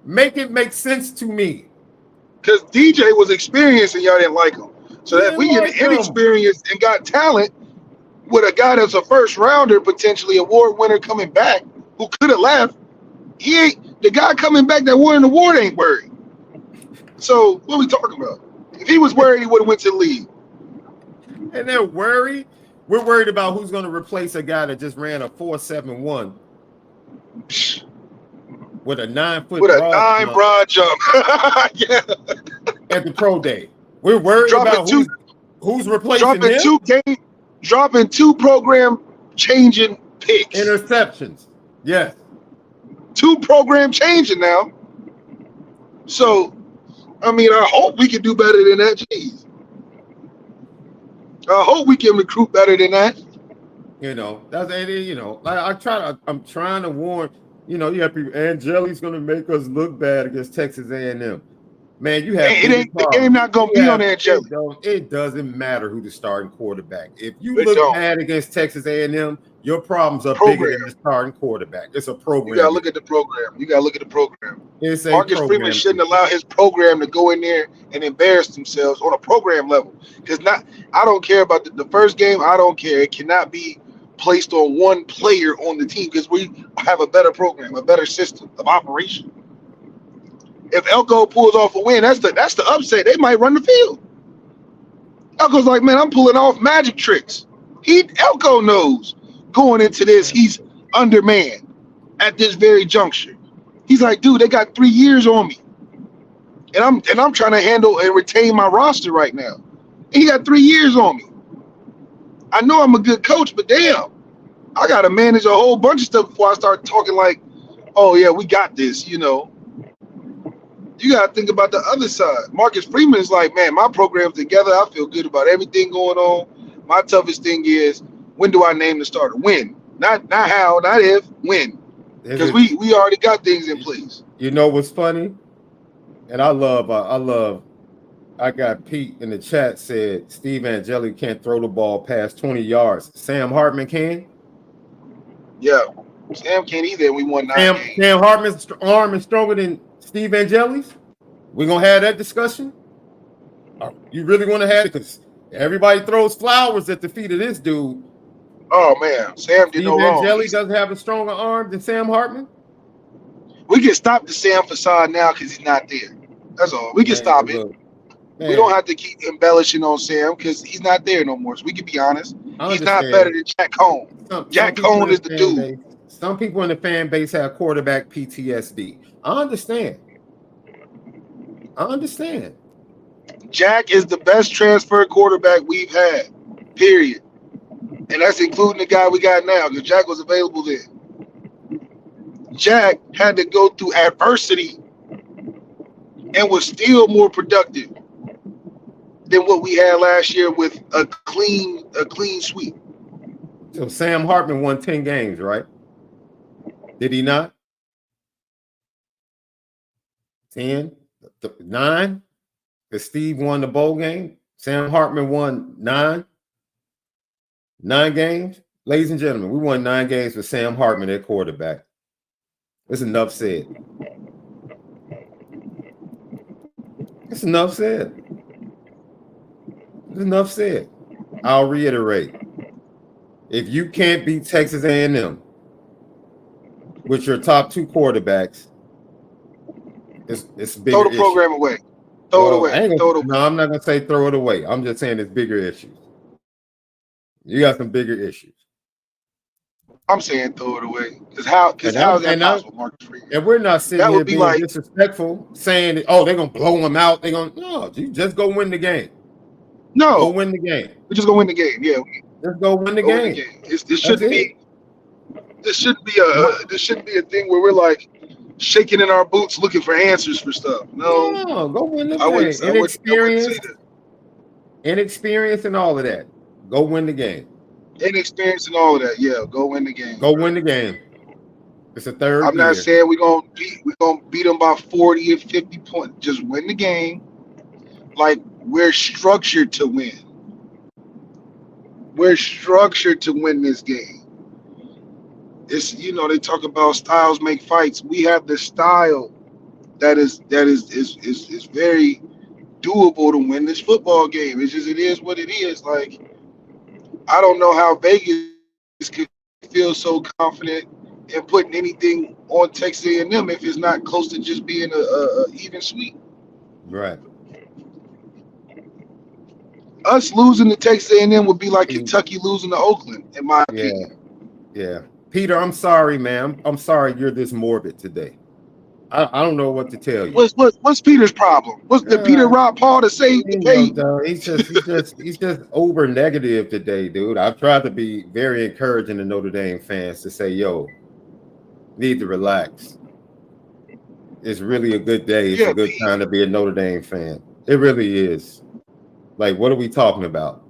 Make it make sense to me. Because DJ was experienced and y'all didn't like him. So that if we get inexperienced and got talent with a guy that's a first rounder, potentially award winner coming back, who could have left, the guy coming back that won an award ain't worried. So what are we talking about? If he was worried, he would have went to the league. And they're worried. We're worried about who's going to replace a guy that just ran a 4.71 with a 9-foot broad jump. Yeah. At the pro day. We're worried about who's replacing him. Dropping 2 program changing picks. Interceptions. Yes. 2 program changing now. So, I mean, I hope we can do better than that. Jeez. I hope we can recruit better than that. I'm trying to warn. You have people. Angeli's going to make us look bad against Texas A&M. Man, you have. The game not going to be on Angeli. It doesn't matter who the starting quarterback. If you look bad against Texas A&M, your problems are bigger than the starting quarterback. It's a program. You got to look at the program. It's a Marcus Freeman shouldn't allow his program to go in there and embarrass themselves on a program level. Because I don't care about the first game. I don't care. It cannot be placed on one player on the team because we have a better program, a better system of operation. If Elko pulls off a win, that's the upset. They might run the field. Elko's like, man, I'm pulling off magic tricks. Elko knows going into this, he's undermanned at this very juncture. He's like, dude, they got 3 years on me, and I'm trying to handle and retain my roster right now. And he got 3 years on me. I know I'm a good coach, but damn, I got to manage a whole bunch of stuff before I start talking like, oh yeah, we got this. You got to think about the other side. Marcus Freeman is like, man, my program's together. I feel good about everything going on. My toughest thing is, when do I name the starter? When. Not how, not if, when. Because we already got things in place. You know what's funny? And I got Pete in the chat said Steve Angeli can't throw the ball past 20 yards. Sam Hartman can? Yeah. Sam can't either, and we won 9 games. Sam Hartman's arm is stronger than Steve Angeli's? We're going to have that discussion? You really want to have it? Because everybody throws flowers at the feet of this dude. Oh, man. Sam did no wrong. Steve Angeli doesn't have a stronger arm than Sam Hartman? We can stop the Sam facade now because he's not there. That's all. We can stop it. We don't have to keep embellishing on Sam because he's not there no more. So we can be honest. He's not better than Jack Cohn. Jack Cohn is the dude. Some people in the fan base have quarterback PTSD. I understand. Jack is the best transfer quarterback we've had, period. And that's including the guy we got now because Jack was available then. Jack had to go through adversity and was still more productive than what we had last year with a clean sweep. So Sam Hartman won 10 games, right? Did he not? 10, 9? Because Steve won the bowl game. Sam Hartman won 9 games. Ladies and gentlemen, we won 9 games with Sam Hartman at quarterback. That's enough said. It's enough said. It's enough said. I'll reiterate. If you can't beat Texas A&M with your top 2 quarterbacks, it's bigger. Throw the program away. Throw it away. No, I'm not gonna say throw it away. I'm just saying it's bigger issues. You got some bigger issues. I'm saying throw it away. Because how is that possible, Marcus Freeman? And we're not sitting here being like disrespectful, saying that, oh, they're gonna blow them out. No, you just go win the game. No, go win the game. We're just gonna win the game. Yeah, just go win the game. This shouldn't be a thing where we're like shaking in our boots looking for answers for stuff. No, go win the game. Inexperience and all of that. Go win the game. Inexperience and all of that. Yeah, go win the game. Go win the game. It's a third. I'm not saying we're gonna beat them by 40 or 50 points. Just win the game. Like we're structured to win. We're structured to win this game. It's they talk about styles make fights. We have the style that is very doable to win this football game. It is what it is. Like I don't know how Vegas could feel so confident in putting anything on Texas A&M if it's not close to just being a even sweep. Right. Us losing to Texas A&M would be like Kentucky losing to Oakland, in my opinion. Yeah. Peter, I'm sorry, man. I'm sorry you're this morbid today. I don't know what to tell you. What's Peter's problem? Did Peter rob Paul to save the page? He's just over negative today, dude. I've tried to be very encouraging to Notre Dame fans to say, yo, need to relax. It's really a good day. It's a good time to be a Notre Dame fan. It really is. Like, what are we talking about?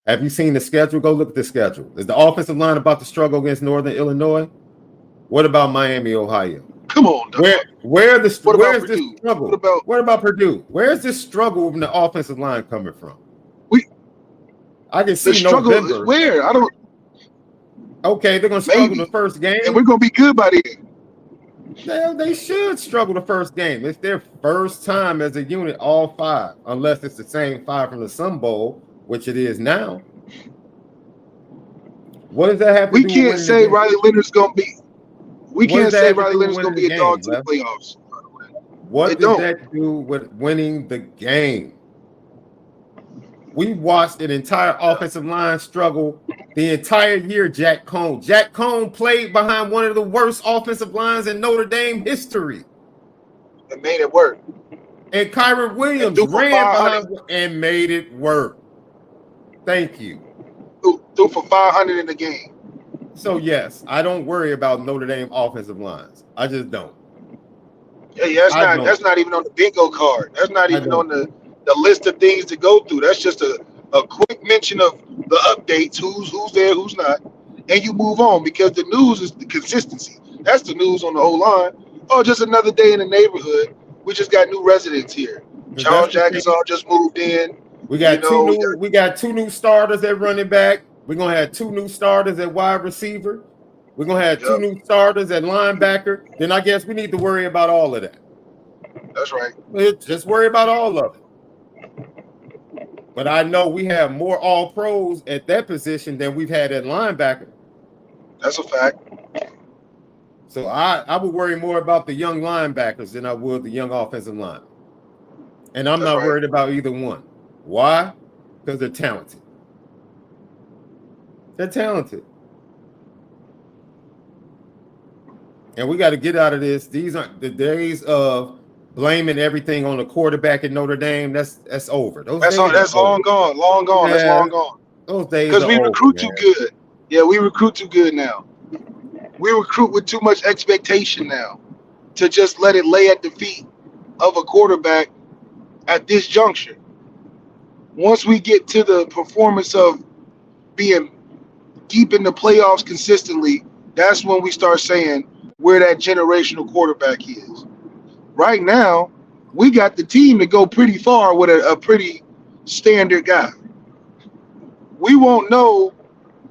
Have you seen the schedule? Go look at the schedule. Is the offensive line about to struggle against Northern Illinois? What about Miami, Ohio? Come on, where's this struggle? What about Purdue? Where's this struggle in the offensive line coming from? I can see November. Where? I don't. Okay, they're gonna struggle the first game, and we're gonna be good by the end. They should struggle the first game. It's their first time as a unit, all 5, unless it's the same 5 from the Sun Bowl, which it is now. What does that have to do? We can't say Riley Leonard's gonna be. We can't say Riley Leonard's going to be a dog to the playoffs. What does that do with winning the game? We watched an entire offensive line struggle the entire year, Jack Cohn. Jack Cohn played behind one of the worst offensive lines in Notre Dame history. And made it work. And Kyron Williams ran behind and made it work. Thank you. Threw for 500 in the game. So, yes, I don't worry about Notre Dame offensive lines. I just don't. Yeah, that's not even on the bingo card. That's not even on the list of things to go through. That's just a quick mention of the updates, who's there, who's not, and you move on because the news is the consistency. That's the news on the whole line. Oh, just another day in the neighborhood. We just got new residents here. Charles Jackson's all just moved in. We got we got 2 new starters at running back. We're going to have 2 new starters at wide receiver. We're going to have 2 new starters at linebacker. Then I guess we need to worry about all of that. That's right. Just worry about all of it. But I know we have more all-pros at that position than we've had at linebacker. That's a fact. So I would worry more about the young linebackers than I would the young offensive line. And I'm not worried about either one. Why? Because they're talented. They're talented. And we got to get out of this. These aren't the days of blaming everything on the quarterback at Notre Dame. That's over. That's long gone. Long gone. That's long gone. Those days because we recruit too good. Yeah, we recruit too good now. We recruit with too much expectation now to just let it lay at the feet of a quarterback at this juncture. once we get to the performance of being deep in the playoffs consistently, that's when we start saying where that generational quarterback is. Right now, we got the team to go pretty far with a pretty standard guy. We won't know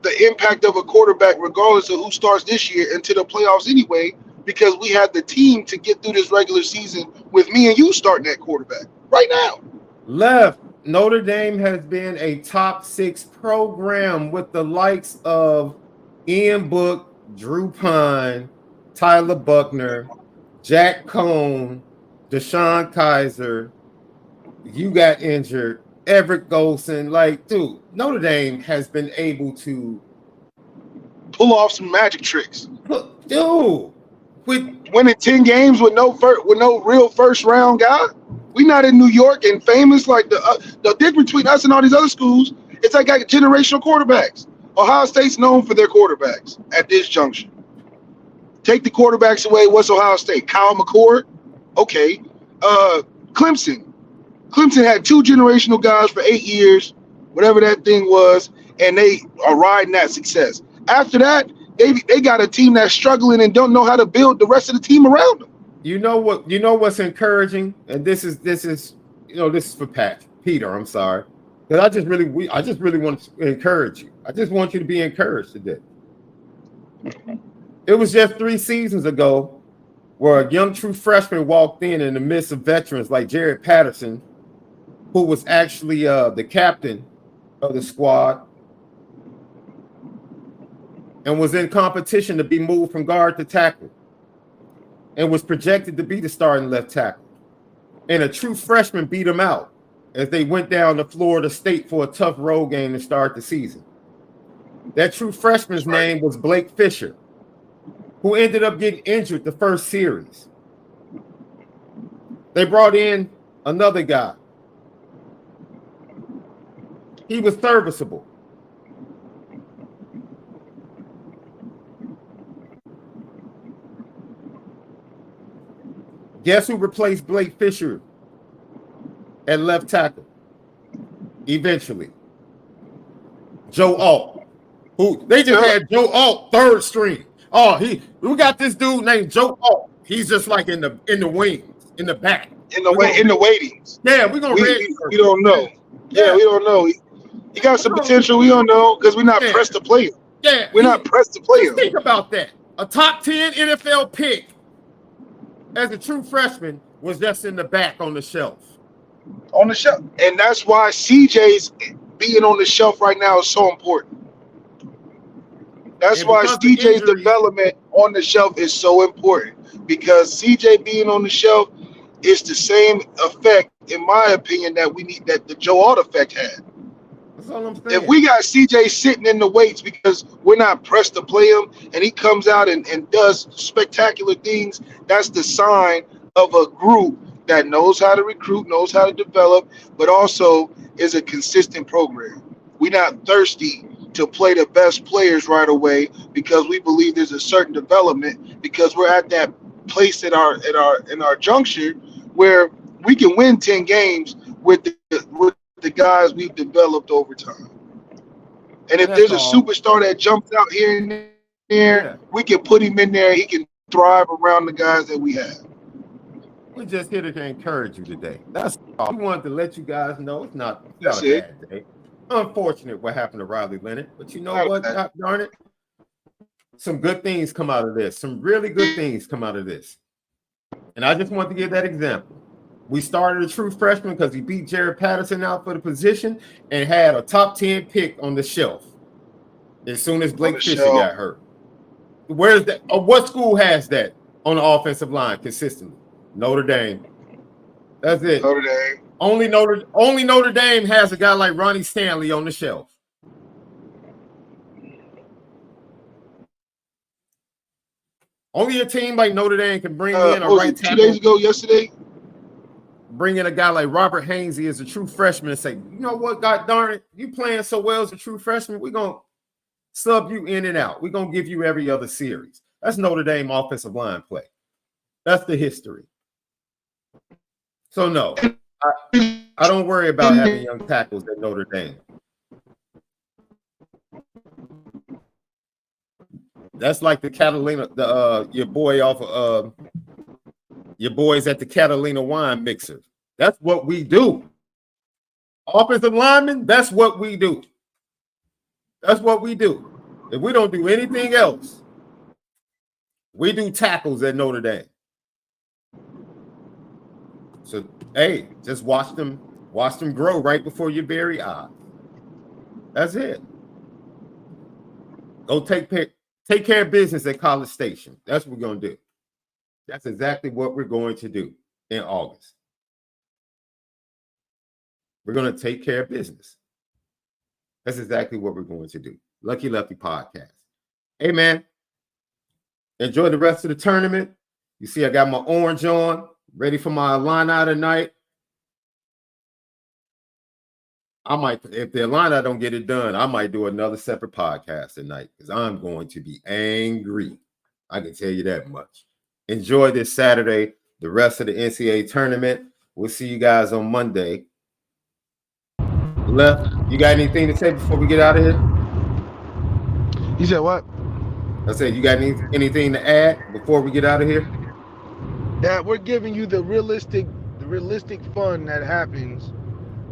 the impact of a quarterback regardless of who starts this year into the playoffs anyway, because we have the team to get through this regular season with me and you starting at quarterback right now. Left, Notre Dame has been a top 6 program with the likes of Ian Book, Drew Pine, Tyler Buckner, Jack Cohn, Deshaun Kaiser. You got injured. Everett Golson. Like, dude, Notre Dame has been able to pull off some magic tricks. Dude, with winning 10 games with no real first round guy. We not in New York and famous like the difference between us and all these other schools. It's like generational quarterbacks. Ohio State's known for their quarterbacks at this junction. Take the quarterbacks away. What's Ohio State? Kyle McCord? Okay. Clemson. Clemson had 2 generational guys for 8 years, whatever that thing was, and they are riding that success. After that, they got a team that's struggling and don't know how to build the rest of the team around them. You know what's encouraging, and this is for Peter. I'm sorry, because I just really want to encourage you. I just want you to be encouraged today. It was just 3 seasons ago where a young true freshman walked in the midst of veterans like Jared Patterson, who was actually the captain of the squad and was in competition to be moved from guard to tackle and was projected to be the starting left tackle. And a true freshman beat him out as they went down to Florida State for a tough road game to start the season. That true freshman's name was Blake Fisher, who ended up getting injured the first series. They brought in another guy. He was serviceable. Guess who replaced Blake Fisher at left tackle? Eventually. Joe Alt. Who they just had Joe Alt third string. Oh, we got this dude named Joe Alt. He's just like in the wings, in the back. In the waitings. Yeah, we're gonna we don't know. Yeah, we don't know. He got some potential. We don't know because we're not pressed to play him. Yeah, we're not pressed to play him. Think about that. A top 10 NFL pick as a true freshman was just in the back on the shelf. On the shelf. And that's why CJ's being on the shelf right now is so important. That's why CJ's development on the shelf is so important, because CJ being on the shelf is the same effect, in my opinion, that the Joe Alt effect had. That's all I'm saying. If we got CJ sitting in the weights because we're not pressed to play him and he comes out and does spectacular things, that's the sign of a group that knows how to recruit, knows how to develop, but also is a consistent program. We're not thirsty to play the best players right away because we believe there's a certain development, because we're at that place in our juncture where we can win 10 games with the guys we've developed over time. And if there's a superstar that jumps out here and there, we can put him in there. He can thrive around the guys that we have. We're just here to encourage you today. That's all. We wanted to let you guys know it's not a bad day. Unfortunate what happened to Riley Leonard, but you know what? God darn it. Some good things come out of this. Some really good things come out of this. And I just want to give that example. We started a true freshman because he beat Jared Patterson out for the position and had a top 10 pick on the shelf as soon as Blake Fisher got hurt. Where's that? What school has that on the offensive line consistently? Notre Dame. That's it. Notre Dame. Only Notre Dame has a guy like Ronnie Stanley on the shelf. Only a team like Notre Dame can bring in a right tackle. 2 days ago, yesterday? Bring in a guy like Robert Hainsey as a true freshman and say, you know what, God darn it, you playing so well as a true freshman, we're going to sub you in and out. We're going to give you every other series. That's Notre Dame offensive line play. That's the history. So, no. I don't worry about having young tackles at Notre Dame. That's like the Catalina, your boy off of your boys at the Catalina wine mixer. That's what we do. Offensive linemen, that's what we do. That's what we do. If we don't do anything else, we do tackles at Notre Dame. So, hey, just watch them grow right before your very eyes. That's it. Go take care of business at College Station. That's what we're going to do. That's exactly what we're going to do in August. We're going to take care of business. That's exactly what we're going to do. Lucky Lefty Podcast. Hey, man, enjoy the rest of the tournament. You see, I got my orange on, ready for my Illini tonight. I might, if the Illini don't get it done, I might do another separate podcast tonight because I'm going to be angry. I can tell you that much. Enjoy this Saturday, the rest of the NCAA tournament. We'll see you guys on Monday. Left, you got anything to say before we get out of here? You said what? I said, you got anything to add before we get out of here? That we're giving you the realistic fun that happens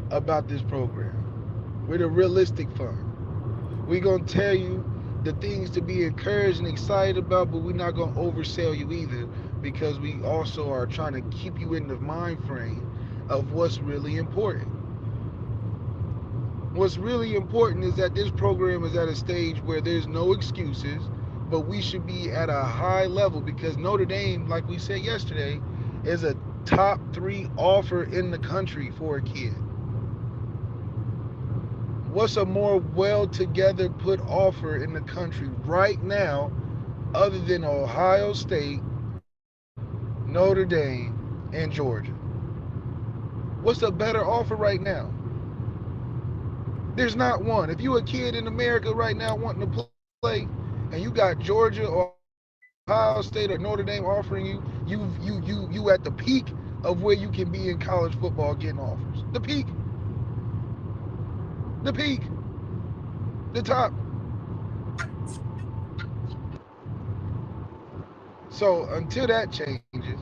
about this program. We're the realistic fun. We're going to tell you the things to be encouraged and excited about, but we're not going to oversell you either, because we also are trying to keep you in the mind frame of what's really important. What's really important is that this program is at a stage where there's no excuses, but we should be at a high level, because Notre Dame, like we said yesterday, is a top 3 offer in the country for a kid. What's a more well-together put offer in the country right now other than Ohio State, Notre Dame, and Georgia? What's a better offer right now? There's not one. If you're a kid in America right now wanting to play, and you got Georgia or Ohio State or Notre Dame offering you, you at the peak of where you can be in college football getting offers. The peak. The peak. The top. So until that changes,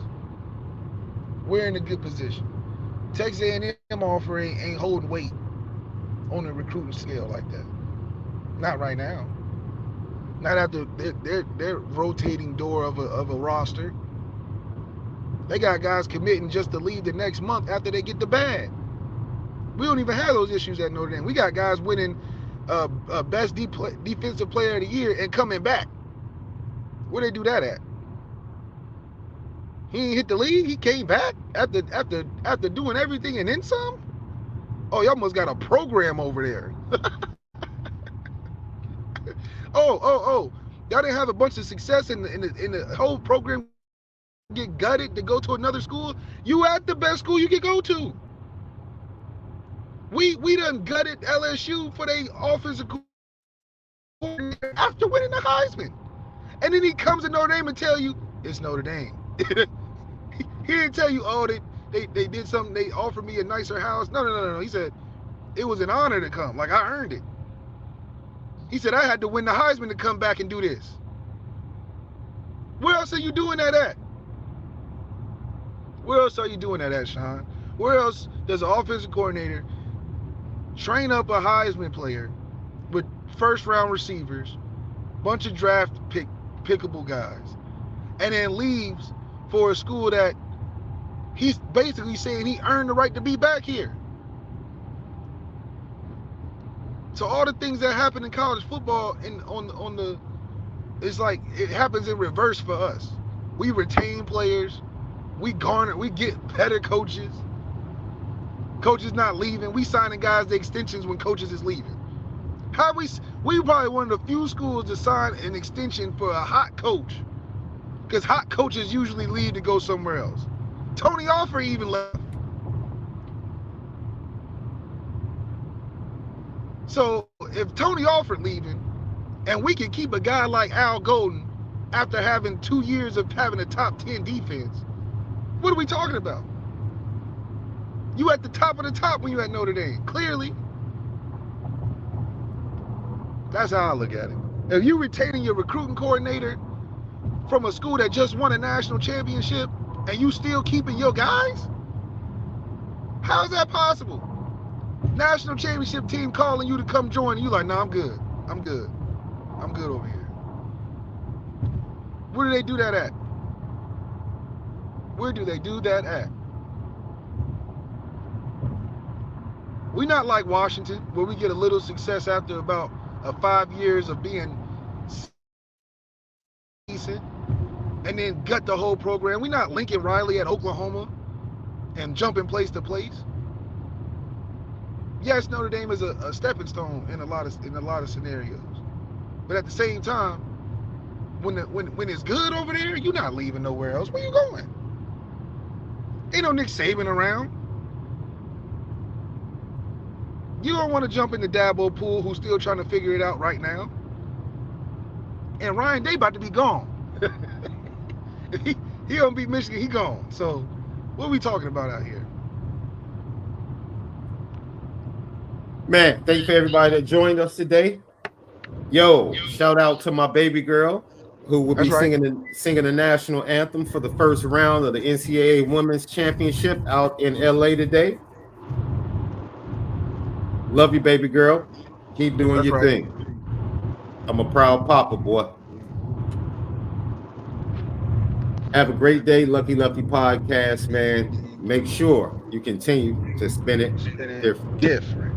we're in a good position. Texas A&M offering ain't holding weight on the recruiting scale like that. Not right now. Not after their rotating door of a roster. They got guys committing just to leave the next month after they get the bag. We don't even have those issues at Notre Dame. We got guys winning best defensive player of the year and coming back. Where they do that at? He ain't hit the league. He came back after doing everything and then some. Oh, y'all must got a program over there. Oh. Y'all didn't have a bunch of success in the whole program get gutted to go to another school. You at the best school you could go to. We done gutted LSU for their offensive coordinator after winning the Heisman. And then he comes to Notre Dame and tell you, it's Notre Dame. He didn't tell you, oh, they did something, they offered me a nicer house. No. He said, it was an honor to come. Like, I earned it. He said, I had to win the Heisman to come back and do this. Where else are you doing that at? Where else are you doing that at, Sean? Where else does an offensive coordinator train up a Heisman player with first-round receivers, bunch of draft pickable guys, and then leaves for a school that he's basically saying he earned the right to be back here? So all the things that happen in college football it's like it happens in reverse for us. We retain players, we get better coaches. Coaches not leaving. We signing guys the extensions when coaches is leaving. We probably one of the few schools to sign an extension for a hot coach, because hot coaches usually leave to go somewhere else. Tony Alford even left. So if Tony Alford leaving, and we can keep a guy like Al Golden after having 2 years of having a top 10 defense, what are we talking about? You at the top of the top when you at Notre Dame. Clearly. That's how I look at it. If you retaining your recruiting coordinator from a school that just won a national championship and you still keeping your guys, how is that possible? National championship team calling you to come join, and you like, nah, I'm good. I'm good over here. Where do they do that at? Where do they do that at? We're not like Washington, where we get a little success after about 5 years of being decent and then gut the whole program. We're not Lincoln Riley at Oklahoma and jumping place to place. Yes, Notre Dame is a stepping stone in a lot of scenarios, but at the same time, when it's good over there, you're not leaving nowhere else. Where you going? Ain't no Nick Saban around. You don't want to jump in the Dabo pool, who's still trying to figure it out right now. And Ryan Day about to be gone. he don't beat Michigan, he gone. So what are we talking about out here? Man, thank you for everybody that joined us today. Yo, shout out to my baby girl who will be singing the national anthem for the first round of the NCAA Women's Championship out in LA today. Love you, baby girl. Keep doing your thing. I'm a proud papa, boy. Have a great day, Lucky Lefty Podcast, man. Make sure you continue to spin it different.